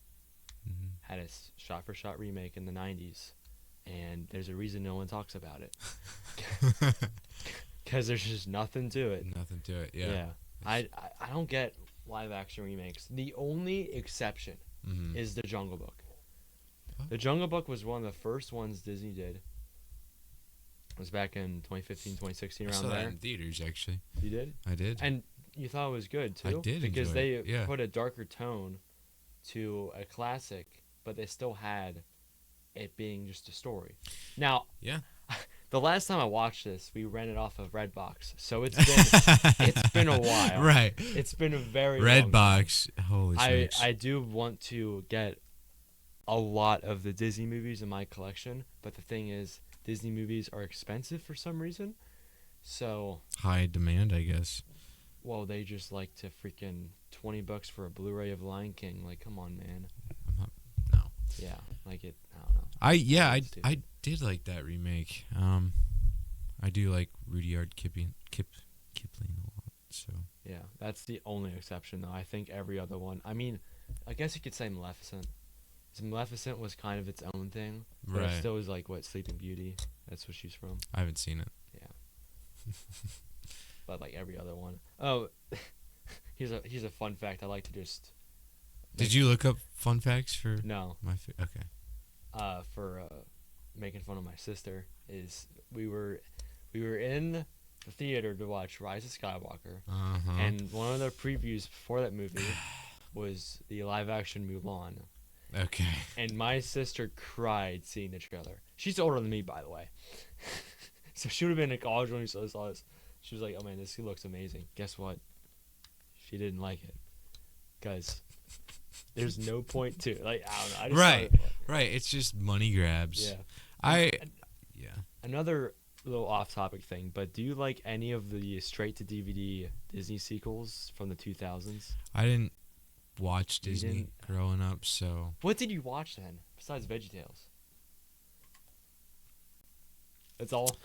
Mm-hmm. had a shot for shot remake in the 90s, and there's a reason no one talks about it because there's just nothing to it. Nothing to it. Yeah. I don't get live action remakes. The only exception Mm-hmm. is The Jungle Book. Oh. The Jungle Book was one of the first ones Disney did. It was back in 2015, 2016, I around saw that there. in theaters, actually. You did? I did. And you thought it was good, too? I did because enjoy they it, yeah. put a darker tone to a classic, but they still had it being just a story. Now, Yeah. the last time I watched this, we rented off of Redbox, so it's been a while. Right. It's been a very long time. Redbox. Holy smokes. I do want to get a lot of the Disney movies in my collection, but the thing is, Disney movies are expensive for some reason. So, High demand, I guess. well, they just like to freaking $20 for a Blu-ray of Lion King. Like, come on, man. I'm not, no. Yeah, like it. I don't know. I did like that remake. I do like Rudyard Kipling a lot. So Yeah, that's the only exception, though. I think every other one. I mean, I guess you could say Maleficent. 'Cause Maleficent was kind of its own thing, but it right. still was like what Sleeping Beauty. That's what she's from. I haven't seen it. But like every other one. Oh, here's a fun fact. I like to just. Did you look up fun facts for No. okay. For making fun of my sister is we were in the theater to watch Rise of Skywalker, Uh-huh. and one of the previews before that movie was the live action Mulan, Okay. and my sister cried seeing the trailer. She's older than me, by the way, so she would have been in college when we saw this. She was like, "Oh man, this looks amazing." Guess what? She didn't like it because there's no point to it. Like, I don't know. I just Right. thought it- Right. It's just money grabs. Yeah. Yeah. Another little off-topic thing, but do you like any of the straight-to-DVD Disney sequels from the 2000s? I didn't watch You Disney didn't? growing up, so What did you watch then, besides VeggieTales? That's all?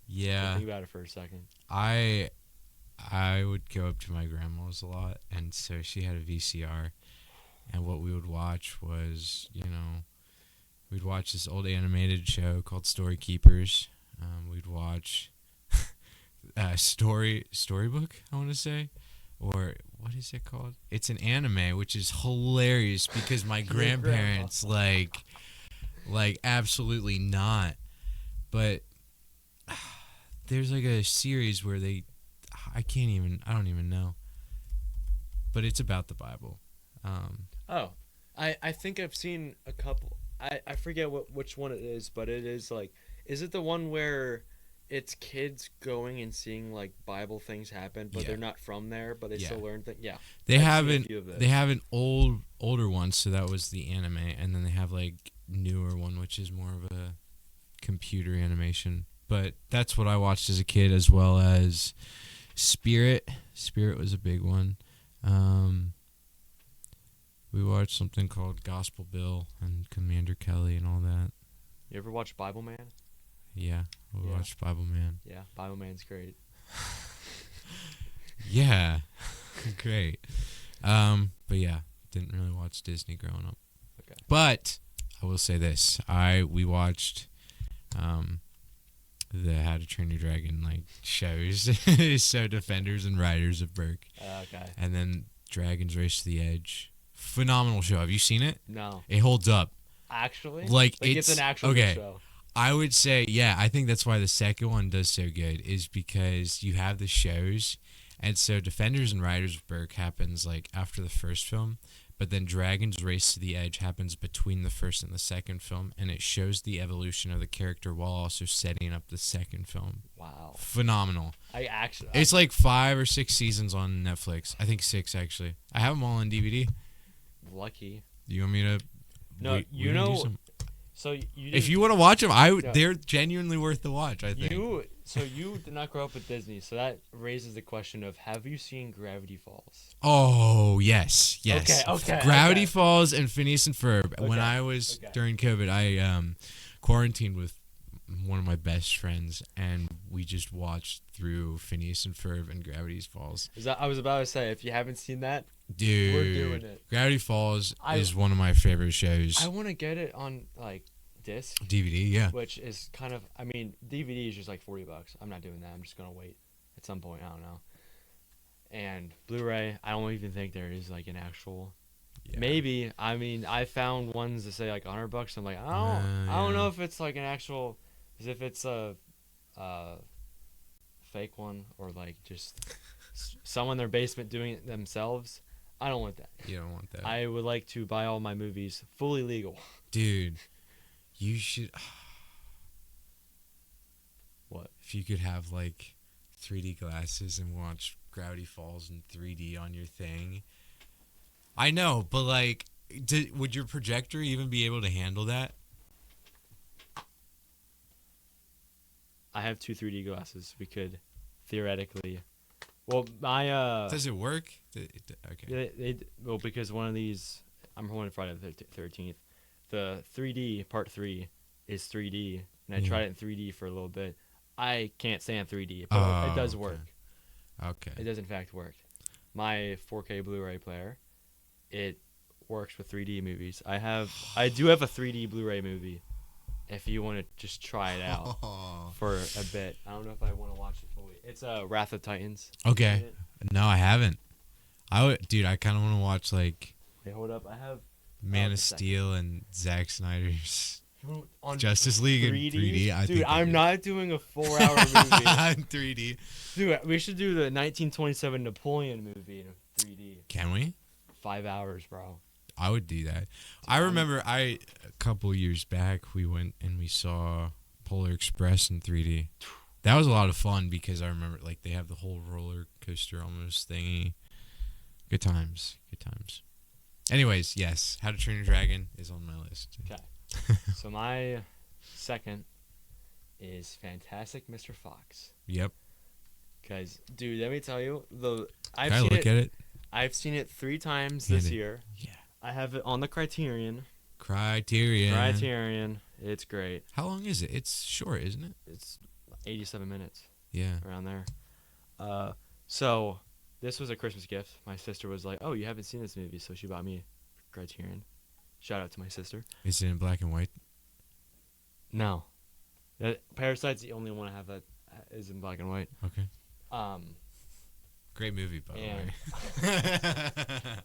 yeah. Think about it for a second. I would go up to my grandma's a lot, and so she had a VCR, and what we would watch was, we'd watch this old animated show called Story Keepers. We'd watch Storybook, I want to say, or what is it called? It's an anime, which is hilarious because my grandparents like absolutely not, but there's like a series where I don't even know, but it's about the Bible. Oh, I think I've seen a couple. I forget which one it is, but it is like, is it the one where it's kids going and seeing like Bible things happen, but Yeah. they're not from there, but they Yeah. still learn things? Yeah. They I've seen a few of those. they have an older one, so that was the anime, and then they have like newer one, which is more of a computer animation. But that's what I watched as a kid, as well as Spirit. Spirit was a big one. We watched something called Gospel Bill and Commander Kelly and all that. You ever watch Bible Man? Yeah, we Yeah. watched Bible Man. Yeah, Bible Man's great. Yeah, great. But yeah, didn't really watch Disney growing up. Okay. But I will say this: we watched the How to Train Your Dragon shows, so Defenders and Riders of Berk, Okay. and then Dragon's Race to the Edge. Phenomenal show. Have you seen it? No. It holds up. Actually? Like, it's an actual okay. good show. I would say, yeah, I think that's why the second one does so good, is because you have the shows, and so Defenders and Riders of Berk happens after the first film, but then Dragon's Race to the Edge happens between the first and the second film, and it shows the evolution of the character while also setting up the second film. Wow. Phenomenal. It's like 5 or 6 seasons on Netflix. I think 6, actually. I have them all on DVD. lucky. Do you want me to? No, we can do some- So you if didn't- you want to watch them, Yeah. they're genuinely worth the watch. I think. you did not grow up with Disney, so that raises the question of, have you seen Gravity Falls? Oh yes. Okay. Gravity Falls and Phineas and Ferb. When Okay, I was okay. during COVID, I quarantined with one of my best friends, and we just watched through Phineas and Ferb and Gravity Falls. I was about to say, if you haven't seen that, Dude, we're doing it. Gravity Falls is one of my favorite shows. I want to get it on like disc, DVD, yeah. which is kind of, I mean, DVD is just like $40. I'm not doing that. I'm just gonna wait at some point. I don't know. And Blu-ray, I don't even think there is like an actual. Yeah. Maybe. I mean, I found ones that say like $100. I'm like, I don't know if it's like an actual, as if it's a fake one or like just someone in their basement doing it themselves. I don't want that. You don't want that. I would like to buy all my movies fully legal. Dude, you should. What? If you could have like 3D glasses and watch Gravity Falls in 3D on your thing. I know, but like, would your projector even be able to handle that? I have 2 3D glasses. We could theoretically. Well, my Does it work? Okay. well, because one of these, I'm holding Friday the 13th. The 3D part 3 is 3D, and I tried it in 3D for a little bit. I can't stand 3D, but it does work. Okay. It does in fact work. My 4K Blu-ray player, it works with 3D movies. I do have a 3D Blu-ray movie. If you want to just try it out for a bit, I don't know if I want to watch it fully. It's Wrath of Titans. Okay. No, I haven't. Dude, I kind of want to watch like Wait, hold up. I have Man of Steel and Zack Snyder's on Justice League 3D? in 3D. Dude, I'm not doing a 4-hour movie. in 3D. Dude, we should do the 1927 Napoleon movie in 3D. Can we? 5 hours, bro. I would do that. I remember a couple years back we went and we saw Polar Express in 3D. That was a lot of fun because I remember like they have the whole roller coaster almost thingy. Good times. Good times. Anyways, yes, How to Train Your Dragon is on my list. Okay. So my second is Fantastic Mr. Fox. Yep. Because, dude, let me tell you, Can I look at it? I've seen it 3 times Hand this it. year. Yeah. I have it on the Criterion. Criterion. It's great. How long is it? It's short, isn't it? It's 87 minutes, Yeah. around there. So this was a Christmas gift. My sister was like, "Oh, you haven't seen this movie," so she bought me Criterion. Shout out to my sister. Is it in black and white? No, Parasite's the only one I have that is in black and white. Okay. Um, Great movie, by the And- way.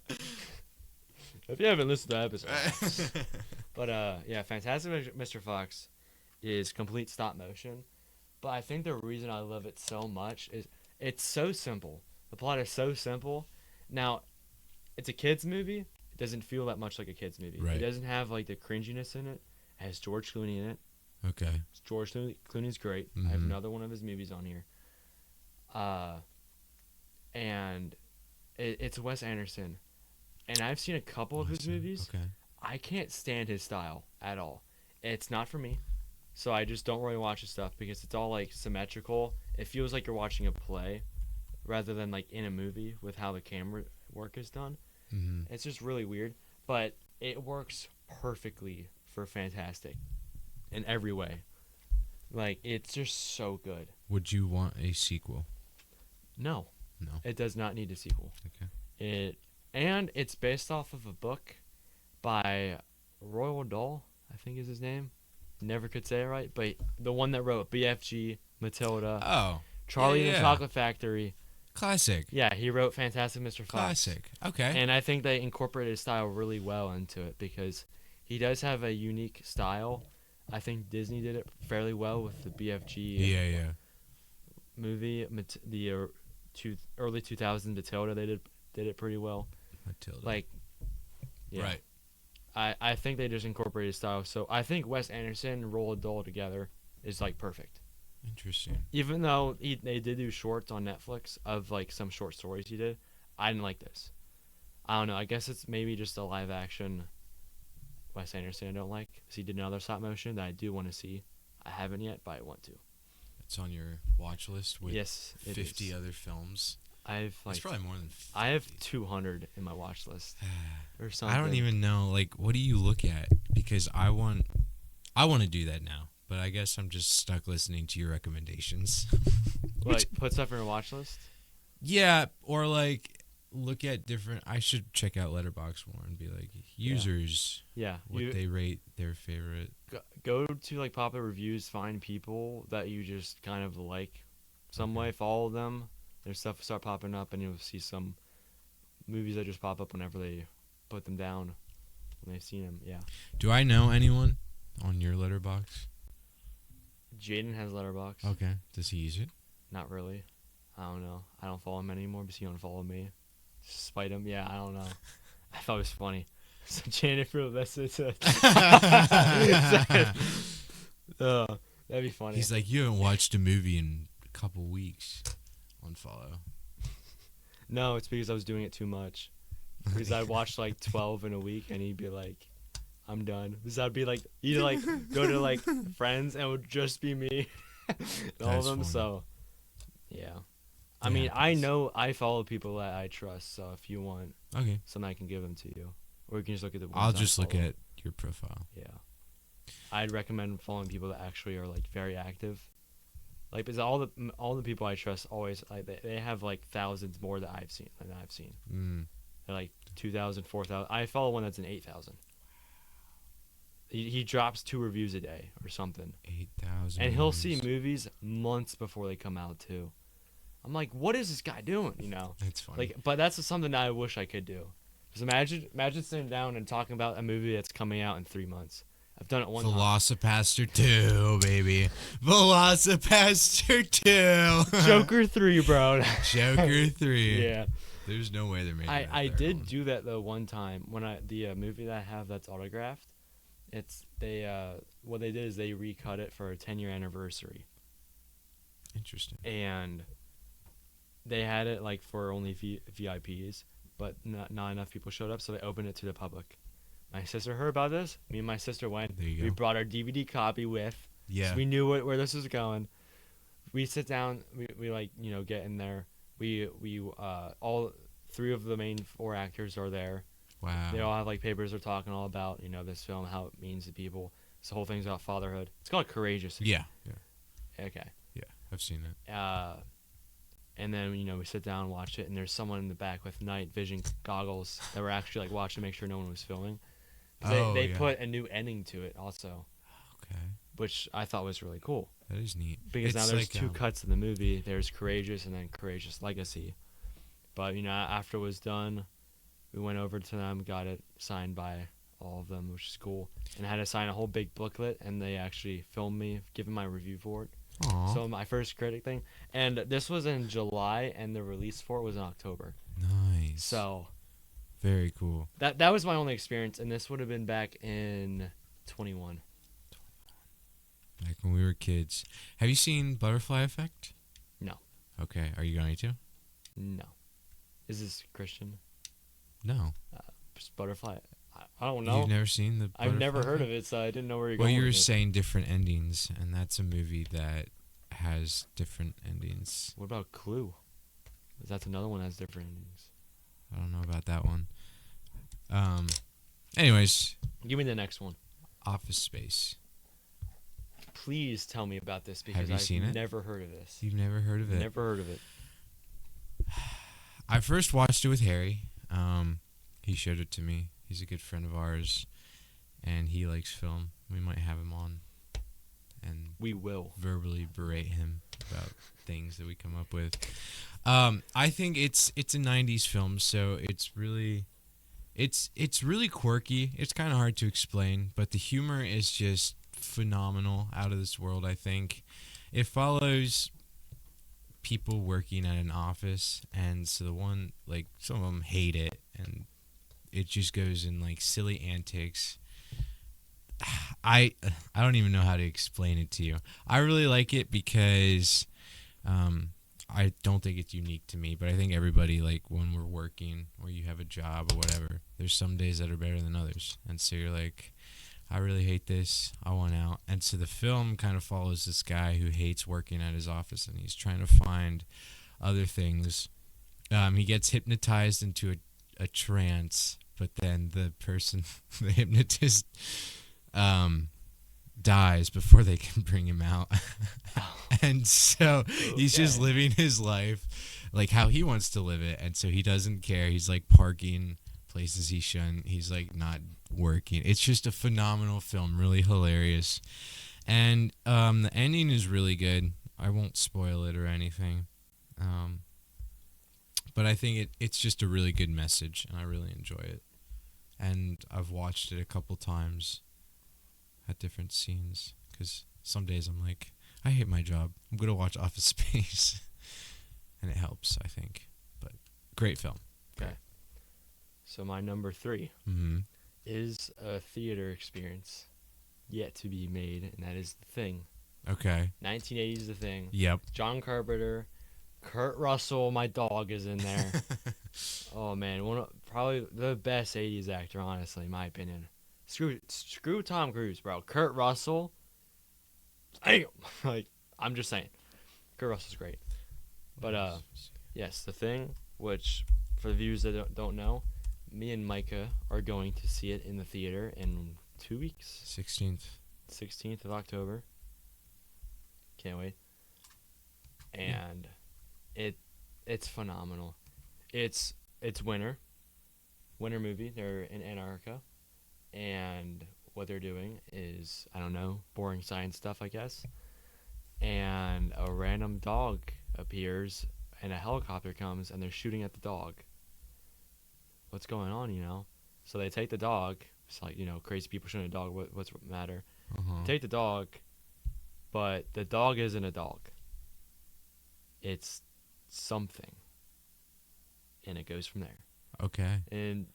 if you haven't listened to that episode, but yeah, Fantastic Mr. Fox is complete stop motion. But I think the reason I love it so much is it's so simple. The plot is so simple. Now, it's a kids movie. It doesn't feel that much like a kids movie. Right. It doesn't have like the cringiness in it. It has George Clooney in it. Okay. George Clooney's great. I have Mhm. another one of his movies on here. And it's Wes Anderson. And I've seen a couple of his movies. Okay. I can't stand his style at all. It's not for me. So I just don't really watch his stuff because it's all like symmetrical. It feels like you're watching a play rather than like in a movie with how the camera work is done. Mm-hmm. It's just really weird, but it works perfectly for Fantastic in every way. Like, it's just so good. Would you want a sequel? No, No. it does not need a sequel. Okay. And it's based off of a book by Roald Dahl, I think is his name. Never could say it right, but the one that wrote BFG, Matilda, Oh. Charlie and yeah. the Chocolate Factory. Classic. Yeah, he wrote Fantastic Mr. Fox. Classic. Okay. And I think they incorporated his style really well into it because he does have a unique style. I think Disney did it fairly well with the BFG yeah. movie. The early 2000s Matilda, they did it pretty well. Matilda. Like, yeah. Right. I think they just incorporated his style. So I think Wes Anderson and Roald Dahl together is like perfect. Interesting. Even though they did do shorts on Netflix of like some short stories he did, I didn't like this. I don't know. I guess it's maybe just a live action Wes Anderson I don't like. Because he did another stop motion that I do want to see. I haven't yet, but I want to. It's on your watch list with Yes, it 50 is. other films. I've It's like probably more than 50. I have 200 in my watch list or something. I don't even know, like, what do you look at? Because I want to do that now, but I guess I'm just stuck listening to your recommendations. like put stuff in your watch list. Yeah, or like look at different. I should check out Letterboxd more and be like users, Yeah, what they rate their favorite. go to like popular reviews, find people that you just kind of like some Okay. way, follow them. Their stuff will start popping up, and you'll see some movies that just pop up whenever they put them down when they've seen them. Yeah, Do I know anyone on your Letterboxd? Jaden has Letterboxd. Okay, does he use it? Not really. I don't know. I don't follow him anymore because he unfollowed me. Spite him. Yeah, I don't know. I thought it was funny. So Jennifer listens to that'd be funny. He's like, you haven't watched a movie in a couple weeks. Unfollow. No, it's because I was doing it too much. Because I watched like 12 in a week, and he'd be like, "I'm done." Because I'd be like, he'd like go to like friends, and it would just be me, and all of That's them. funny. So, yeah. I It mean, I happens. know I follow people that I trust. So if you want Okay, something, I can give them to you, or you can just look at the. Ones I'll I just look follow. at your profile. Yeah. I'd recommend following people that actually are like very active. Like, because all the people I trust always like they have like thousands more that I've seen than I've seen. Mm. They're like 2,000, 4,000. I follow one that's an 8,000. He drops 2 reviews a day or something, 8,000. and he'll see movies months before they come out too. I'm like, what is this guy doing? You know, That's funny. like, but that's something that I wish I could do. Because imagine sitting down and talking about a movie that's coming out in 3 months. I've done it one time. Velocipastor 2, baby. Velocipastor 2. Joker 3, bro. Joker 3. Yeah. There's no way they're making that. I third did one. do that though one time when the movie that I have that's autographed. It's what they did is they recut it for a 10-year anniversary, Interesting. and they had it like for only VIPs, but not enough people showed up, so they opened it to the public. My sister heard about this. Me and my sister went. There you We go. brought our DVD copy with. Yeah. So we knew where this was going. We sit down. We like get in there. We all 3 of the main 4 actors are there. Wow. They all have like papers they're talking all about this film, how it means to people. This whole thing's about fatherhood. It's called Courageous. Yeah. Yeah. Okay. Yeah. I've seen it. And then we sit down and watch it, and there's someone in the back with night vision goggles that were actually like watching to make sure no one was filming. 'Cause they yeah. put a new ending to it also, Okay. which I thought was really cool. That is neat. Because now It's there's like, 2 cuts in the movie. There's Courageous and then Courageous Legacy. But after it was done, we went over to them, got it signed by all of them, which is cool. And I had to sign a whole big booklet, and they actually filmed me giving my review for it. Aw. So my first critic thing. And this was in July, and the release for it was in October. Nice. So Very cool. that was my only experience, and this would have been back in 21. Back when we were kids. Have you seen Butterfly Effect? No. Okay. Are you going to? No. Is this Christian? No. Just Butterfly? I don't know. You've never seen the I've never Butterfly heard of Effect? it, so I didn't know where you're Well, going you were with it. saying different endings, and that's a movie that has different endings. What about Clue? 'Cause that's another one that has different endings. I don't know about that one. Anyways, Give me the next one. Office Space. Please tell me about this because you I've seen it? never heard of this. You've never heard of it? Never heard of it. I first watched it with Harry. He showed it to me. He's a good friend of ours, and he likes film. We might have him on and We will. verbally berate him about things that we come up with. I think it's a 90s film, so it's really quirky. It's kind of hard to explain, but the humor is just phenomenal, out of this world. I think it follows people working at an office, and so some of them hate it, and it just goes in like silly antics. I don't even know how to explain it to you. I really like it because I don't think it's unique to me, but I think everybody, like, when we're working or you have a job or whatever, there's some days that are better than others. And so you're like, I really hate this. I want out. And so the film kind of follows this guy who hates working at his office, and he's trying to find other things. He gets hypnotized into a trance, but then the person, the hypnotist, dies before they can bring him out. And so he's just living his life like how he wants to live it, and so he doesn't care. He's like parking places he shouldn't. He's like not working. It's just a phenomenal film, really hilarious. And the ending is really good. I won't spoil it or anything. But I think it's just a really good message, and I really enjoy it. And I've watched it a couple times at different scenes, because some days I'm like, I hate my job. I'm going to watch Office Space. And it helps, I think. But great film. Okay. So my number 3 is a theater experience yet to be made, and that is The Thing. Okay. 1980s The Thing. Yep. John Carpenter, Kurt Russell, my dog, is in there. Oh man, probably the best 80s actor, honestly, in my opinion. Screw Tom Cruise, bro. Kurt Russell, damn. Like, I'm just saying, Kurt Russell's great. But yes, The Thing, which for the viewers that don't know, me and Micah are going to see it in the theater in 2 weeks. 16th of October. Can't wait. And it's phenomenal. It's winter movie. They're in Antarctica, and what they're doing is, I don't know, boring science stuff, I guess. And a random dog appears, and a helicopter comes, and they're shooting at the dog. What's going on, you know? So they take the dog. It's like, you know, crazy people shooting a dog. What's the matter? Take the dog, but the dog isn't a dog. It's something. And it goes from there. Okay. And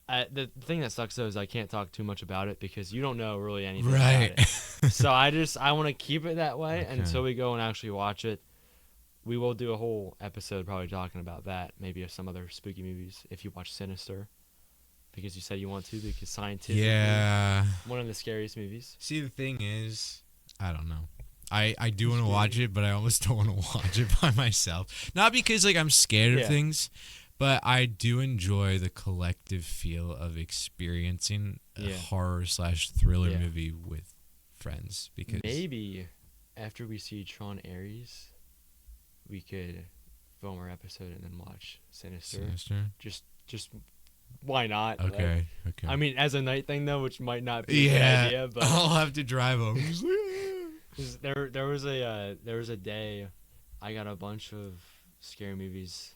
the thing that sucks, though, is I can't talk too much about it because you don't know really anything right. about it. So I want to keep it that way until we go and actually watch it. We will do a whole episode probably talking about that, maybe some other spooky movies, if you watch Sinister, because you said you want to, because scientifically, one of the scariest movies. See, the thing is, I don't know. I do want to watch it, but I almost don't want to watch it by myself. Not because like I'm scared of things, but I do enjoy the collective feel of experiencing a horror/thriller movie with friends. Because maybe after we see Tron Ares, we could film our episode and then watch Sinister. Just why not? Okay. I mean, as a night thing though, which might not be a good idea, but I'll have to drive home. There was a day I got a bunch of scary movies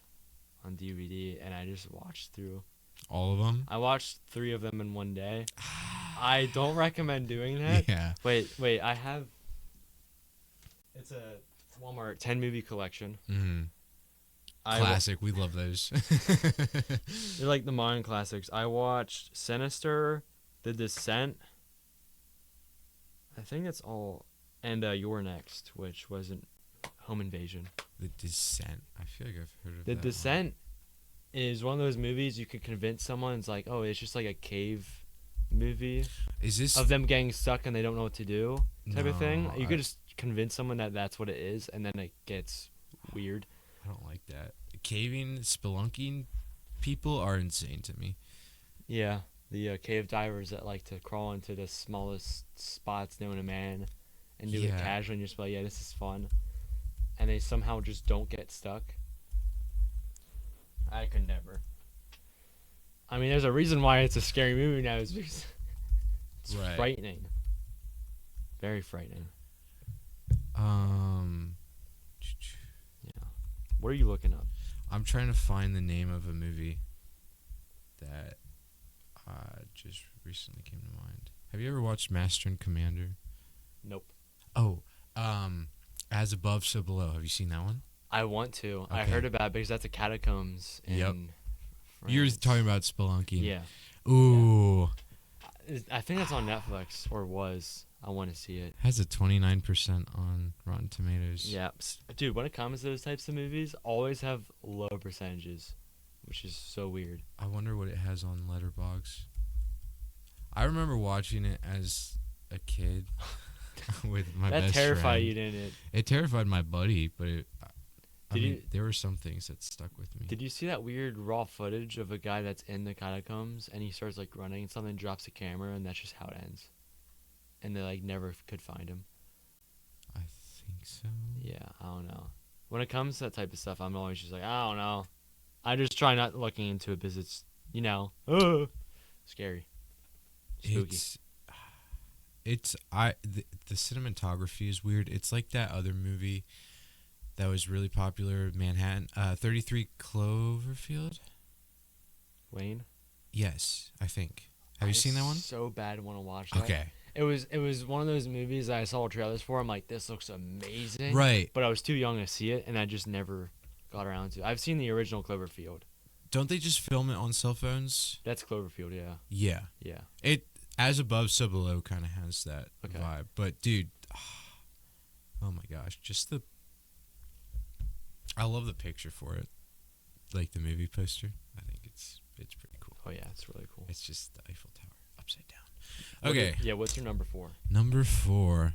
on DVD, and I just watched through all of them. I watched 3 of them in one day. I don't recommend doing that. Yeah. Wait, I have. It's a Walmart 10 movie collection. Mm-hmm. Classic. We love those. They're like the modern classics. I watched Sinister, The Descent. I think that's all. And You're Next, which wasn't Home Invasion. The Descent. I feel like I've heard of The that Descent is one of those movies you could convince someone. It's like, oh, it's just like a cave movie. Is this of them getting stuck and they don't know what to do type of thing? You could just convince someone that that's what it is, and then it gets weird. I don't like that. Caving, spelunking people are insane to me. Yeah, the cave divers that like to crawl into the smallest spots known to man and do it casually, and just be like, yeah, this is fun. And they somehow just don't get stuck. I could never. I mean, there's a reason why it's a scary movie now. Is because it's frightening. Very frightening. Yeah. What are you looking up? I'm trying to find the name of a movie that just recently came to mind. Have you ever watched Master and Commander? Nope. Oh, As Above, So Below. Have you seen that one? I want to. Okay. I heard about it because that's a catacombs in France. You're talking about spelunking. Yeah. Ooh. I think that's on Netflix or was. I want to see it. Has a 29% on Rotten Tomatoes. Yeah, dude. When it comes to those types of movies, always have low percentages, which is so weird. I wonder what it has on Letterboxd. I remember watching it as a kid with my That best terrified friend. you, didn't it? It terrified my buddy, but Did you- there were some things that stuck with me. Did you see that weird raw footage of a guy that's in the catacombs and he starts like running and something drops the camera and that's just how it ends, and they like never could find him. I think so. Yeah, I don't know. When it comes to that type of stuff, I'm always just like, I don't know. I just try not looking into it because it's, scary. Spooky. The cinematography is weird. It's like that other movie that was really popular, Manhattan, 33 Cloverfield. Wayne? Yes, I think. Have you seen that one? So bad want to watch that. Okay. It was one of those movies that I saw trailers for. I'm like, this looks amazing. Right. But I was too young to see it, and I just never got around to it. I've seen the original Cloverfield. Don't they just film it on cell phones? That's Cloverfield, yeah. Yeah. Yeah. It as above, so below kind of has that vibe. But dude, oh my gosh, I love the picture for it, like the movie poster. I think it's pretty cool. Oh yeah, it's really cool. It's just the Eiffel Tower upside down. Okay. What's your number 4? Number 4.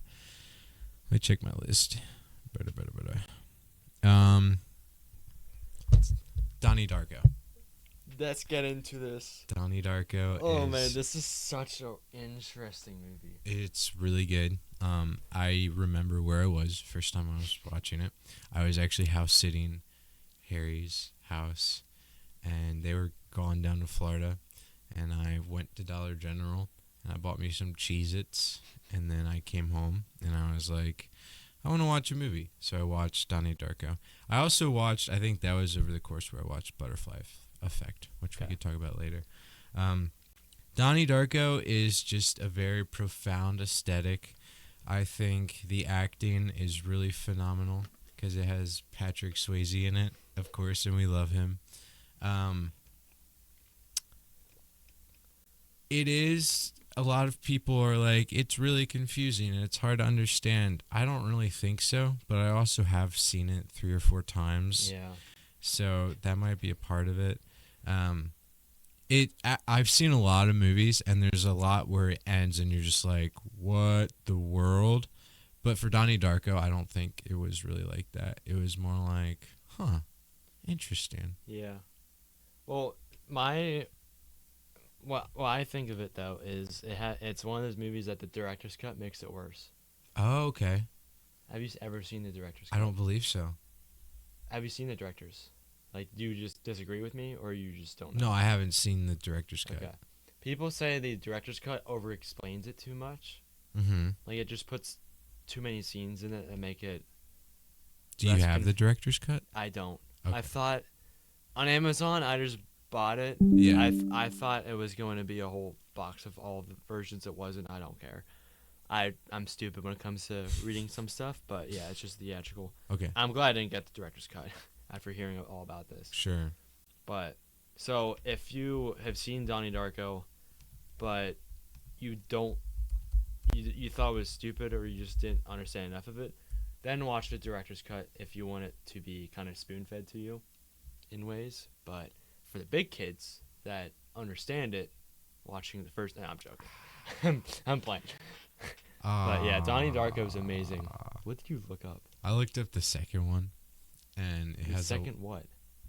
Let me check my list. Donnie Darko. Let's get into this. Donnie Darko. Oh man, this is such an interesting movie. It's really good. I remember where I was first time I was watching it. I was actually house sitting Harry's house, and they were going down to Florida, and I went to Dollar General and I bought me some Cheez-Its, and then I came home and I was like, I want to watch a movie. So I watched Donnie Darko. I also watched, I think that was over the course where I watched Butterfly Effect, which we could talk about later. Donnie Darko is just a very profound aesthetic. I think the acting is really phenomenal because it has Patrick Swayze in it, of course, and we love him. It is, a lot of people are like, it's really confusing and it's hard to understand. I don't really think so, but I also have seen it 3 or 4 times. Yeah. So that might be a part of it. I've seen a lot of movies, and there's a lot where it ends and you're just like, what the world? But for Donnie Darko, I don't think it was really like that. It was more like, interesting. Yeah. Well, what I think of it though is it's one of those movies that the director's cut makes it worse. Oh, okay. Have you ever seen the director's cut? I don't believe so. Have you seen the director's? Like, do you just disagree with me, or you just don't know? No, I haven't seen the director's cut. Okay. People say the director's cut over-explains it too much. Mm-hmm. Like, it just puts too many scenes in it and make it... Do you have the director's cut? I don't. Okay. I thought... On Amazon, I just bought it. Yeah. I thought it was going to be a whole box of all the versions. It wasn't. I don't care. I'm stupid when it comes to reading some stuff, but yeah, it's just theatrical. Okay. I'm glad I didn't get the director's cut after hearing all about this. Sure. But, so, if you have seen Donnie Darko, but you don't, you thought it was stupid or you just didn't understand enough of it, then watch the director's cut if you want it to be kind of spoon-fed to you in ways. But for the big kids that understand it, watching the first... No, I'm joking. I'm playing. But yeah, Donnie Darko is amazing. What did you look up? I looked up the second one, and it has what?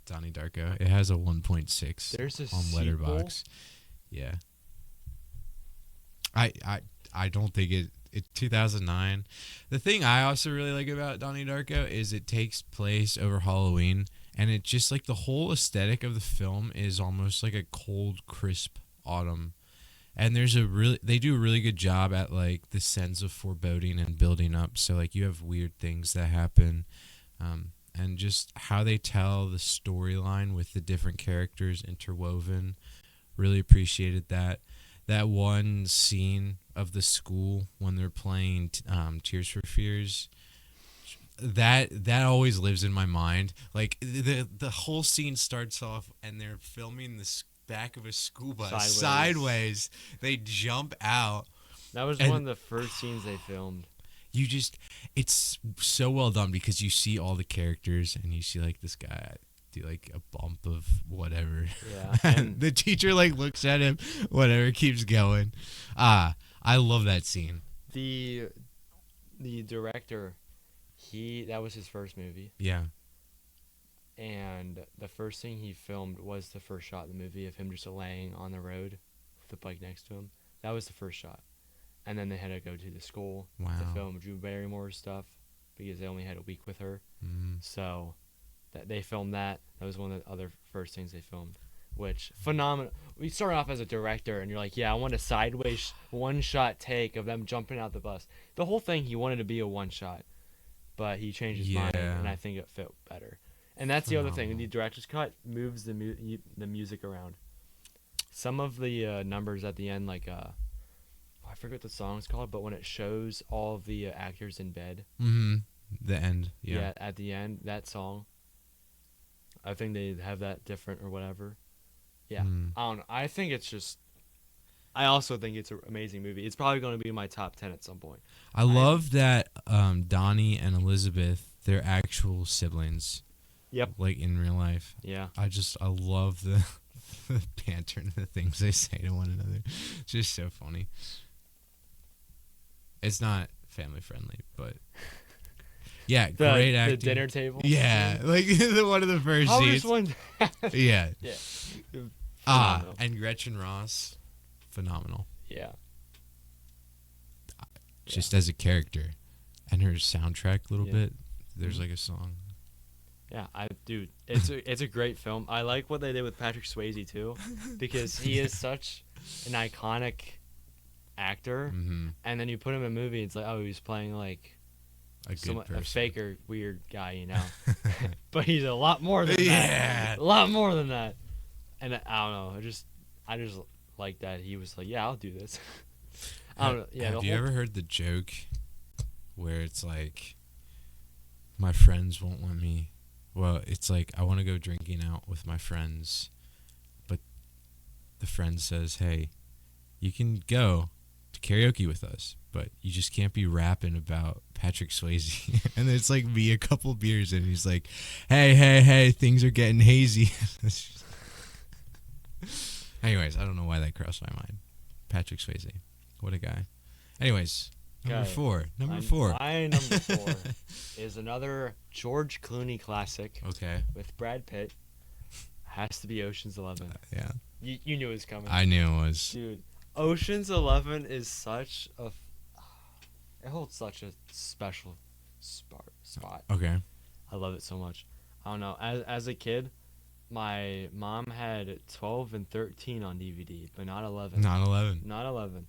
Donnie Darko. It has a 1.6 There's a on Letterboxd. Yeah. I don't think it's 2009. The thing I also really like about Donnie Darko is it takes place over Halloween, and it just like the whole aesthetic of the film is almost like a cold, crisp autumn. And they do a really good job at like the sense of foreboding and building up. So like you have weird things that happen, and just how they tell the storyline with the different characters interwoven. Really appreciated that. That one scene of the school when they're playing Tears for Fears. That always lives in my mind. Like the whole scene starts off and they're filming back of a school bus Sideways. They jump out. That was And- one of the first scenes they filmed. It's so well done because you see all the characters and you see like this guy do like a bump of whatever. Yeah, And and the teacher like looks at him, whatever, keeps going. I love that scene. the director, that was his first movie, Yeah. and the first thing he filmed was the first shot of the movie of him just laying on the road with the bike next to him. That was the first shot. And then they had to go to the school Wow. to film Drew Barrymore's stuff because they only had a week with her. Mm. So that they filmed that. That was one of the other first things they filmed, which phenomenal. We started off as a director, and you're like, yeah, I want a sideways one-shot take of them jumping out the bus. The whole thing, he wanted to be a one-shot, but he changed his mind, Yeah. and I think it fit better. And that's the other thing. Phenomenal. The director's cut moves the music around. Some of the numbers at the end, like I forget what the song's called, but when it shows all of the actors in bed, Mm-hmm. The end. Yeah. at the end, that song, I think they have that different or whatever. Yeah, Mm. I don't know. I think it's just. I also think it's an amazing movie. It's probably going to be my top 10 at some point. I love that Donnie and Elizabeth, they're actual siblings. Yep. Like in real life. Yeah. I love the banter and the things they say to one another. It's just so funny. It's not family friendly, but yeah, great The acting. dinner table. Yeah, like one of the first How scenes. does one? Yeah. Yeah. Ah, Phenomenal. and Gretchen Ross, phenomenal. Yeah. Just as a character, and her soundtrack a little Yeah. bit. There's Mhm. like a song. Yeah, dude, it's a great film. I like what they did with Patrick Swayze too, because he is such an iconic actor, Mm-hmm. and then you put him in a movie, it's like, oh, he's playing like A good a person. faker, weird guy, you know. But he's a lot more than Yeah. that. A lot more than that. And I don't know. I just like that he was like, yeah, I'll do this. I don't know. Yeah. Have the you whole- ever heard the joke where it's like, my friends won't let me? Well, it's like, I want to go drinking out with my friends, but the friend says, hey, you can go to karaoke with us, but you just can't be rapping about Patrick Swayze. And it's like me a couple beers in, and he's like, hey, things are getting hazy. Anyways, I don't know why that crossed my mind. Patrick Swayze. What a guy. Anyways, number Okay. 4. Number I'm- 4. My number 4 is another George Clooney classic Okay. with Brad Pitt. Has to be Ocean's 11. Yeah. You knew it was coming. I knew it was. Dude, Ocean's 11 is such a. It holds such a special spot. Okay. I love it so much. I don't know. As a kid, my mom had 12 and 13 on DVD, but not 11. Not 11. Not 11.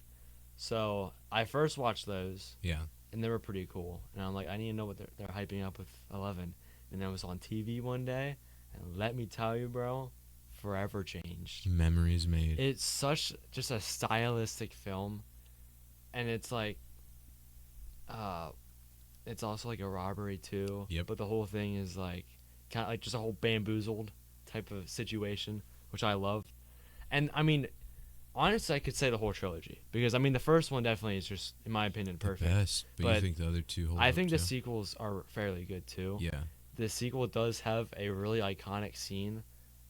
So I first watched those, Yeah. and they were pretty cool. And I'm like, I need to know what they're hyping up with 11. And then it was on TV one day, and let me tell you, bro, forever changed. Memories made. It's such just a stylistic film, and it's like, it's also like a robbery too. Yep. But the whole thing is like, kind of like just a whole bamboozled type of situation, which I love. And I mean, honestly, I could say the whole trilogy because I mean the first one definitely is just, in my opinion, perfect. The best, but you But think the other two hold I up think the too? sequels are fairly good too. Yeah. The sequel does have a really iconic scene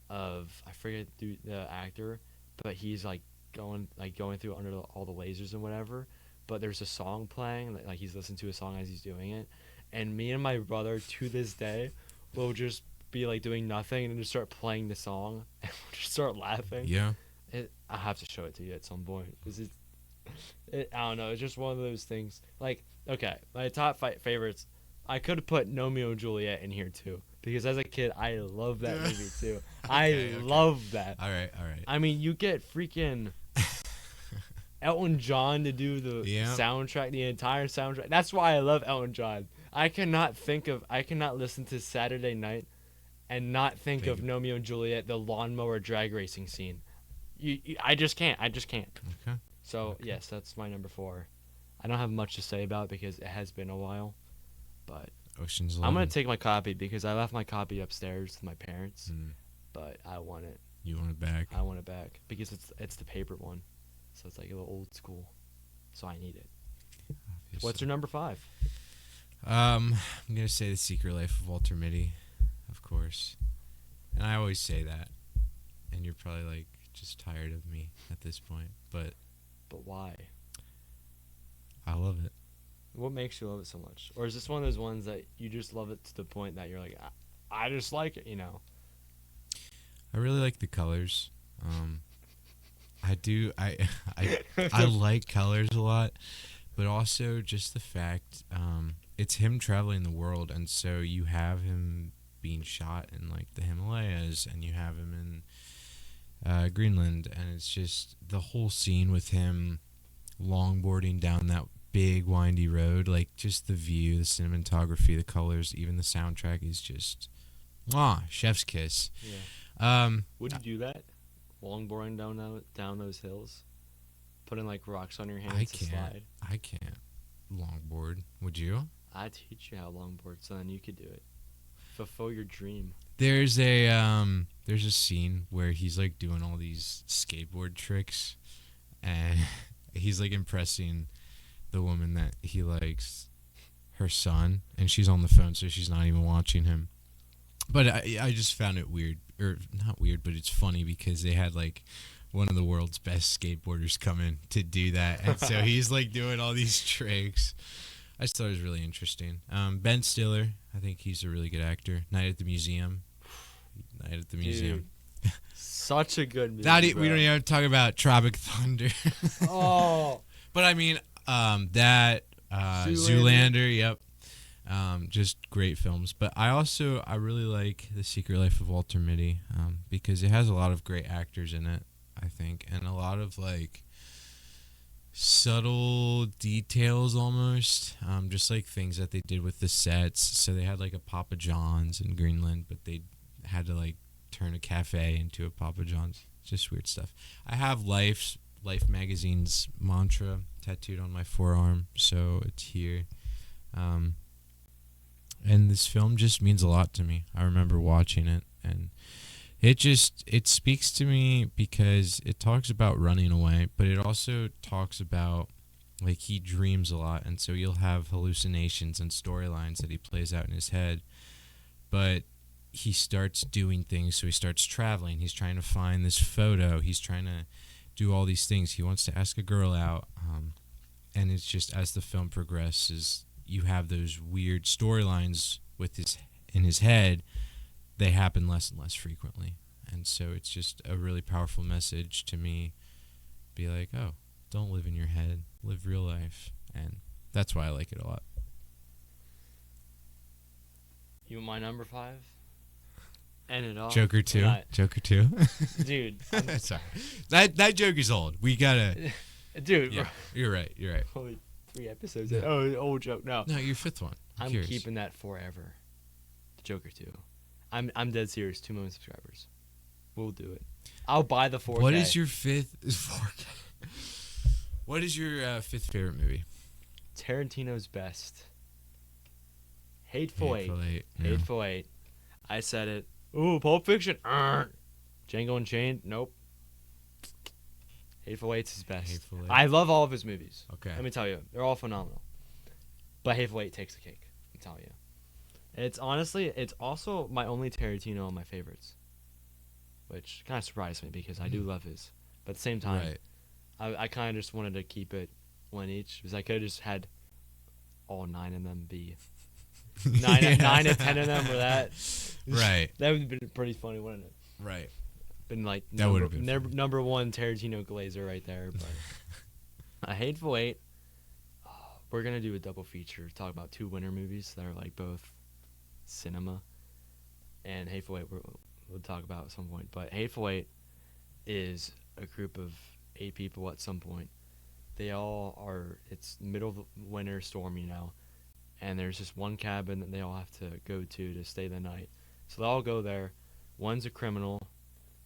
of, I forget the actor, but he's like going through under all the lasers and whatever. But there's a song playing, like he's listening to a song as he's doing it, and me and my brother to this day will just be like doing nothing and just start playing the song and we'll just start laughing. Yeah. I have to show it to you at some point. 'Cause I don't know. It's just one of those things. Like, okay, my top favorites. I could have put Romeo and Juliet in here too, because as a kid, I love that movie too. Okay. I love that. All right. I mean, you get freaking Elton John to do the Yeah. soundtrack, the entire soundtrack. That's why I love Elton John. I cannot listen to Saturday Night and not think of Romeo and Juliet, the lawnmower drag racing scene. I just can't. Okay. So yes, that's my number 4. I don't have much to say about it because it has been a while, but Ocean's 11. I'm gonna take my copy because I left my copy upstairs with my parents, Mm. but I want it. You want it back? I want it back because it's the paper one, so it's like a little old school. So I need it. Obviously. What's your number 5? I'm gonna say The Secret Life of Walter Mitty, of course. And I always say that, and you're probably like just tired of me at this point, but why? I love it. What makes you love it so much? Or is this one of those ones that you just love it to the point that you're like, I just like it, you know? I really like the colors. I do. I like colors a lot, but also just the fact it's him traveling the world, and so you have him being shot in like the Himalayas, and you have him in Greenland, and it's just the whole scene with him longboarding down that big windy road, like just the view, the cinematography, the colors, even the soundtrack is just chef's kiss. Yeah. Would you do that? Longboarding down those hills, putting like rocks on your hands to slide. I can't longboard. Would you? I'd teach you how to longboard, so then you could do it. Fulfill your dream. There's a scene where he's like doing all these skateboard tricks, and he's like impressing the woman that he likes, her son, and she's on the phone, so she's not even watching him. But I just found it weird, or not weird, but it's funny because they had like one of the world's best skateboarders come in to do that, and so he's like doing all these tricks. I just thought it was really interesting. Ben Stiller, I think he's a really good actor. Night at the Museum. Dude, such a good movie. We don't even have to talk about Tropic Thunder. Oh. But I mean, Zoolander, yep. Just great films. But I really like The Secret Life of Walter Mitty because it has a lot of great actors in it, I think, and a lot of like subtle details almost, just like things that they did with the sets. So they had like a Papa John's in Greenland, but they had to like turn a cafe into a Papa John's. Just weird stuff. I have Life magazine's mantra tattooed on my forearm, so it's here. And this film just means a lot to me. I remember watching it, and it speaks to me because it talks about running away, but it also talks about like he dreams a lot, and so you'll have hallucinations and storylines that he plays out in his head. But he starts doing things, so he starts traveling. He's trying to find this photo. He's trying to do all these things. He wants to ask a girl out, and it's just as the film progresses, you have those weird storylines in his head. They happen less and less frequently, and so it's just a really powerful message to me. Be like, oh, don't live in your head, live real life, and that's why I like it a lot. You want my number 5? End it off. Joker 2. Joker 2. Dude. Sorry. That joke is old. We gotta. Dude. Yeah, you're right. Only 3 episodes. Oh, old joke. No, your 5th one. I'm keeping that forever. Joker 2. I'm dead serious. 2 million subscribers. We'll do it. I'll buy the 4K. What is your 5th? 4K. What is your 5th favorite movie? Tarantino's best. Hateful Eight. Yeah. Hateful Eight. I said it. Ooh, Pulp Fiction. Django Unchained. Nope. Hateful Eight's his best. Hateful Eight. I love all of his movies. Okay. Let me tell you, they're all phenomenal. But Hateful Eight takes the cake. I'm telling you. It's also my only Tarantino on my favorites, which kind of surprised me because I do love his. But at the same time, I kind of just wanted to keep it one each because I could have just had all 9 of them be 9 to 10 of them or that. Right. That would have been pretty funny, wouldn't it? Right. Been like that would have been number 1 Tarantino Glazer right there. But A Hateful Eight. We're gonna do a double feature. Talk about 2 winter movies that are like both cinema, and Hateful Eight we'll talk about at some point. But Hateful Eight is a group of 8 people at some point. They all are. It's middle of winter storm, and there's just one cabin that they all have to go to stay the night. So they all go there. One's a criminal,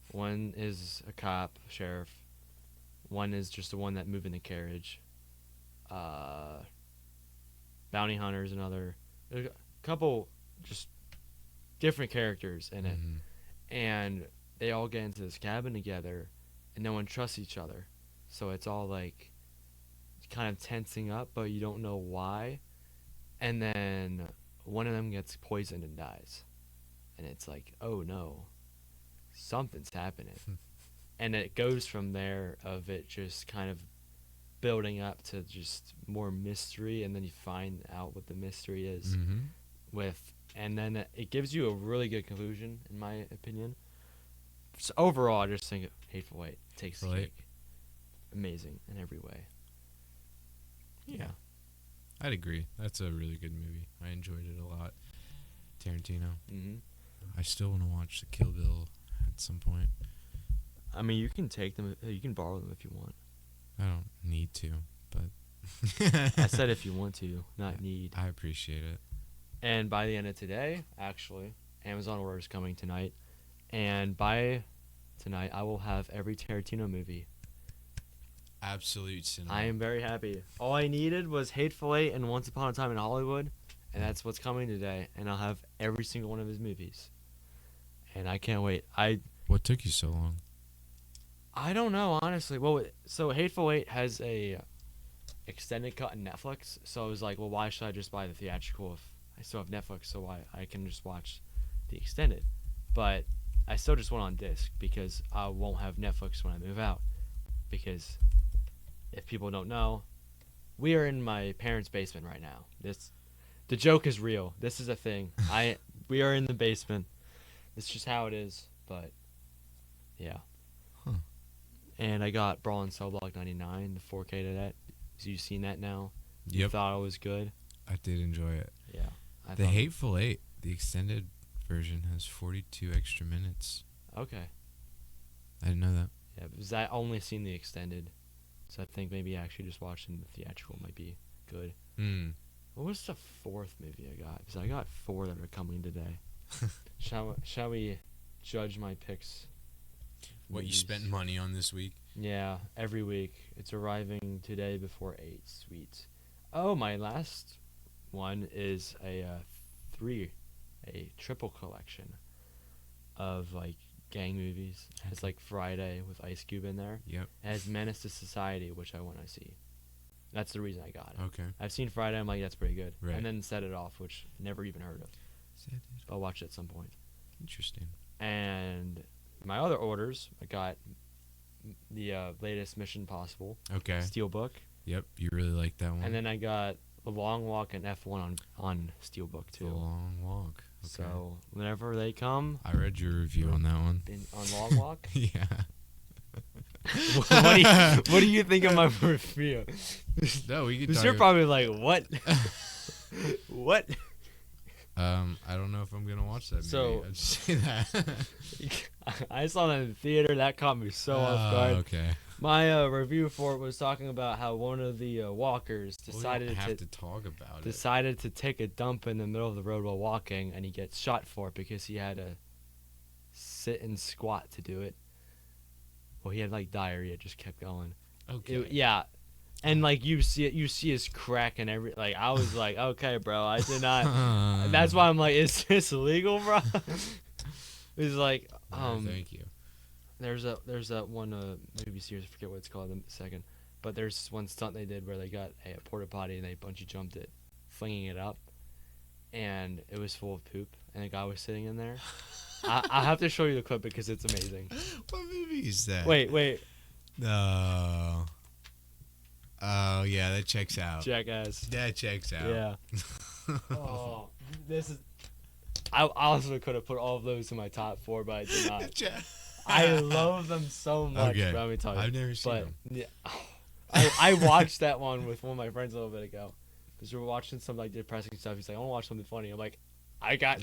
one is a cop, sheriff, one is just the one that moved in the carriage. Bounty hunter's another. There's a couple just different characters in it, and they all get into this cabin together, and no one trusts each other. So it's all like kind of tensing up, but you don't know why. And then one of them gets poisoned and dies. And it's like, oh no, something's happening. And it goes from there of it just kind of building up to just more mystery, and then you find out what the mystery is and then it gives you a really good conclusion, in my opinion. So overall, I just think Hateful Eight takes the cake. Amazing in every way. Yeah. I'd agree. That's a really good movie. I enjoyed it a lot. Tarantino. I still want to watch the Kill Bill at some point. I mean, you can take them. You can borrow them if you want. I don't need to, but I said if you want to, not need. I appreciate it. And by the end of today, actually, Amazon order is coming tonight. And by tonight, I will have every Tarantino movie. Absolute cinema. I am very happy. All I needed was Hateful Eight and Once Upon a Time in Hollywood. And that's what's coming today. And I'll have every single one of his movies. And I can't wait. What took you so long? I don't know, honestly. Well, so Hateful Eight has a extended cut on Netflix. So I was like, well, why should I just buy the theatrical if I still have Netflix? So I can just watch the extended. But I still just went on disc because I won't have Netflix when I move out. Because if people don't know, we are in my parents' basement right now. The joke is real. This is a thing. We are in the basement. It's just how it is. But yeah. Huh. And I got Brawl and Cell Block 99, the 4K to that. So you've seen that now? Yep. You thought it was good? I did enjoy it. Yeah. The Hateful Eight, the extended version, has 42 extra minutes. Okay. I didn't know that. Yeah, because I only seen the extended. So I think maybe actually just watching the theatrical might be good. What was the fourth movie I got? Because I got 4 that are coming today. Shall we judge my picks? What you spent money on this week? Yeah, every week. It's arriving today before 8. Sweet. Oh, my last one is a triple collection of like gang movies. It's like Friday with Ice Cube in there. Yep. It has Menace to Society, which I want to see. That's the reason I got it. Okay. I've seen Friday. I'm like, that's pretty good. Right. And then Set It Off, which never even heard of. But I'll watch it at some point. Interesting. And my other orders, I got the latest Mission Impossible. Okay. Steelbook. Yep. You really like that one. And then I got The Long Walk and F1 on Steelbook too. The Long Walk. Okay. So whenever they come. I read your review on that one. On Long Walk? Yeah. What do you think of my review? No, we can talk. You're probably like, what? What? I don't know if I'm gonna watch that movie. So I'd say that. I saw that in the theater. That caught me so off guard. Okay. My review for it was talking about how one of the walkers decided decided to take a dump in the middle of the road while walking, and he gets shot for it because he had to sit and squat to do it. Well, he had like diarrhea, just kept going. Okay. Yeah. And like you see his crack and every like I was like, okay, bro, I did not. That's why I'm like, is this illegal, bro? It's like, thank you. There's that one movie series, I forget what it's called in a second, but there's one stunt they did where they got a porta potty and they bungee jumped it, flinging it up, and it was full of poop, and a guy was sitting in there. I have to show you the clip because it's amazing. What movie is that? Wait. No. Oh yeah, that checks out. Jackass. That checks out. Yeah. Oh, this is. I also could have put all of those in my top 4, but I did not. I love them so much. Okay. Let me tell you. I've never seen them. Yeah, I watched that one with one of my friends a little bit ago because we were watching some like depressing stuff. He's like, I want to watch something funny. I'm like, I got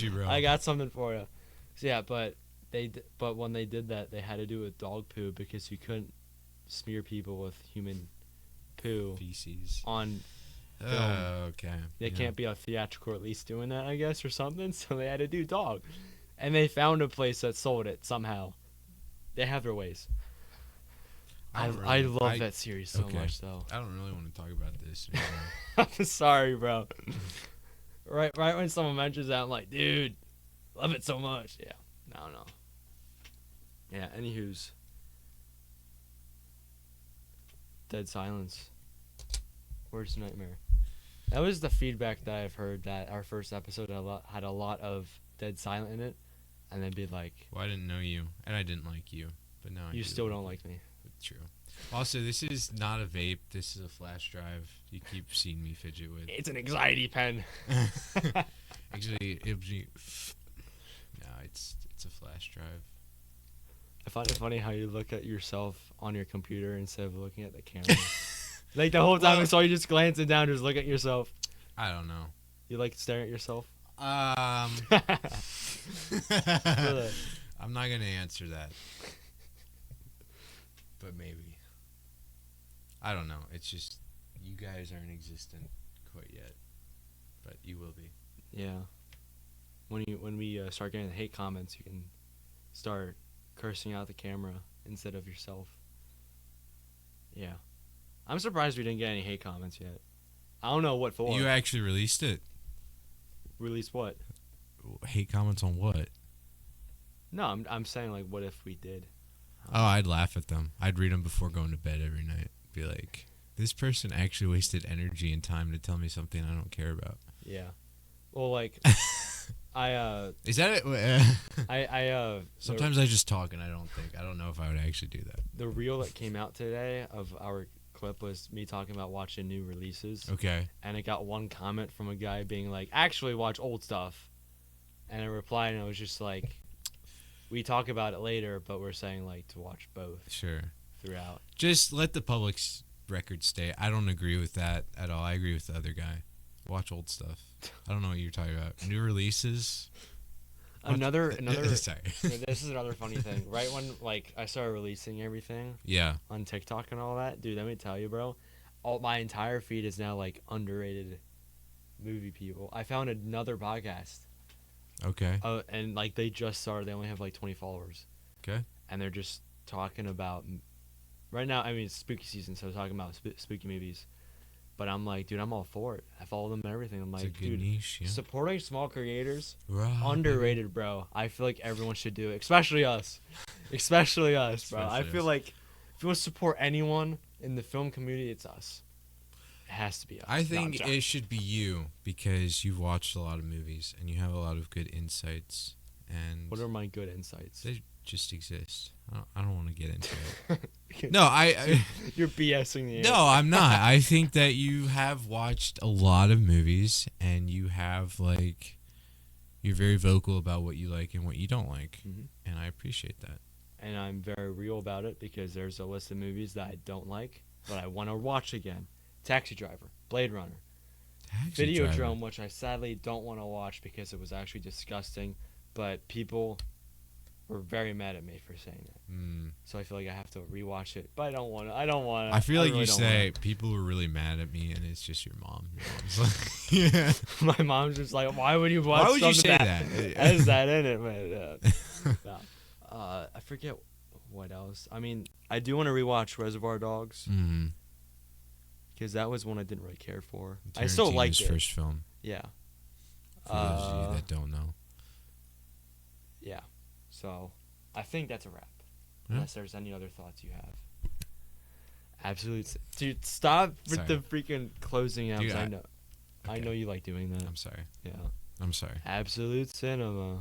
you, bro. I got something for you. So yeah, but when they did that, they had to do with dog poo because you couldn't smear people with human poo feces on film. Okay. They can't be a theatrical release doing that, I guess, or something. So they had to do dog, and they found a place that sold it somehow. They have their ways. I love that series so much, though. I don't really want to talk about this anymore. I'm sorry, bro. Right when someone mentions that, I'm like, dude, love it so much. Yeah, no. Yeah. Anywho's. Dead silence. Worst nightmare. That was the feedback that I've heard, that our first episode had a lot of dead silent in it, and they'd be like, Well, I didn't know you, and I didn't like you, but now I "You do still like don't you. like me." True. Also, this is not a vape. This is a flash drive. You keep seeing me fidget with. It's an anxiety pen. Actually, it'll be. No, it's a flash drive. I find it funny how you look at yourself on your computer instead of looking at the camera. Like the whole time I saw you just glancing down, just look at yourself. I don't know. You like staring at yourself? I'm Really? not gonna answer that, but maybe. I don't know. It's just you guys aren't existent quite yet, but you will be. Yeah. When we start getting the hate comments, you can start cursing out the camera instead of yourself. Yeah. I'm surprised we didn't get any hate comments yet. I don't know what for. You actually released it. Release what? Hate comments on what? No, I'm saying, like, what if we did? Oh, I'd laugh at them. I'd read them before going to bed every night. Be like, this person actually wasted energy and time to tell me something I don't care about. Yeah. Well, like, Is that it? Sometimes I just talk and I don't know if I would actually do that. the reel that came out today of our clip was me talking about watching new releases. Okay. And it got one comment from a guy being like, actually watch old stuff. And I replied, and I was just like, we talk about it later, but we're saying, like, to watch both Sure. throughout. Just let the public's record stay. I don't agree with that at all. I agree with the other guy. Watch old stuff. I don't know what you're talking about. New releases. Another Sorry. This is another funny thing. Right when, like, I started releasing everything Yeah. on TikTok and all that, dude, let me tell you, bro, my entire feed is now, like, underrated movie people. I found another podcast. Okay. And, like, they just started. They only have, like, 20 followers. Okay. And they're just talking about, right now, I mean, it's spooky season, so they're talking about spooky movies. But I'm like, dude, I'm all for it. I follow them and everything. I'm It's like, a good dude, niche, yeah. supporting small creators, Right. underrated, bro. I feel like everyone should do it, especially us. Especially us, bro. I Especially feel us. like if you want to support anyone in the film community, it's us. It has to be us. I think not it should be you because you've watched a lot of movies and you have a lot of good insights. And What are my good insights? they just exist. I don't want to get into it. No, I You're BSing the no, I'm not. I think that you have watched a lot of movies and you have like you're very vocal about what you like and what you don't like, Mhm. and I appreciate that. And I'm very real about it because there's a list of movies that I don't like, but I want to watch again. Taxi Driver, Blade Runner, Taxi Videodrome, Driver. which I sadly don't want to watch because it was actually disgusting, but people were very mad at me for saying that. So I feel like I have to rewatch it, but I don't want to. I feel like really you don't say wanna. people were really mad at me, and it's just your mom. Your mom's like, yeah. My mom's just like, why would you watch Why would you something say that that? has that in it, man? No. I forget what else. I mean, I do want to rewatch Reservoir Dogs Mm-hmm. because that was one I didn't really care for. I still liked it. First film. Yeah. For those of you that don't know. Yeah. So, I think that's a wrap. Yeah. Unless there's any other thoughts you have. Absolutely. Dude, stop with Sorry. the freaking closing out. Dude, I know. I okay. know you like doing that. I'm sorry. Yeah. I'm sorry. Absolute cinema.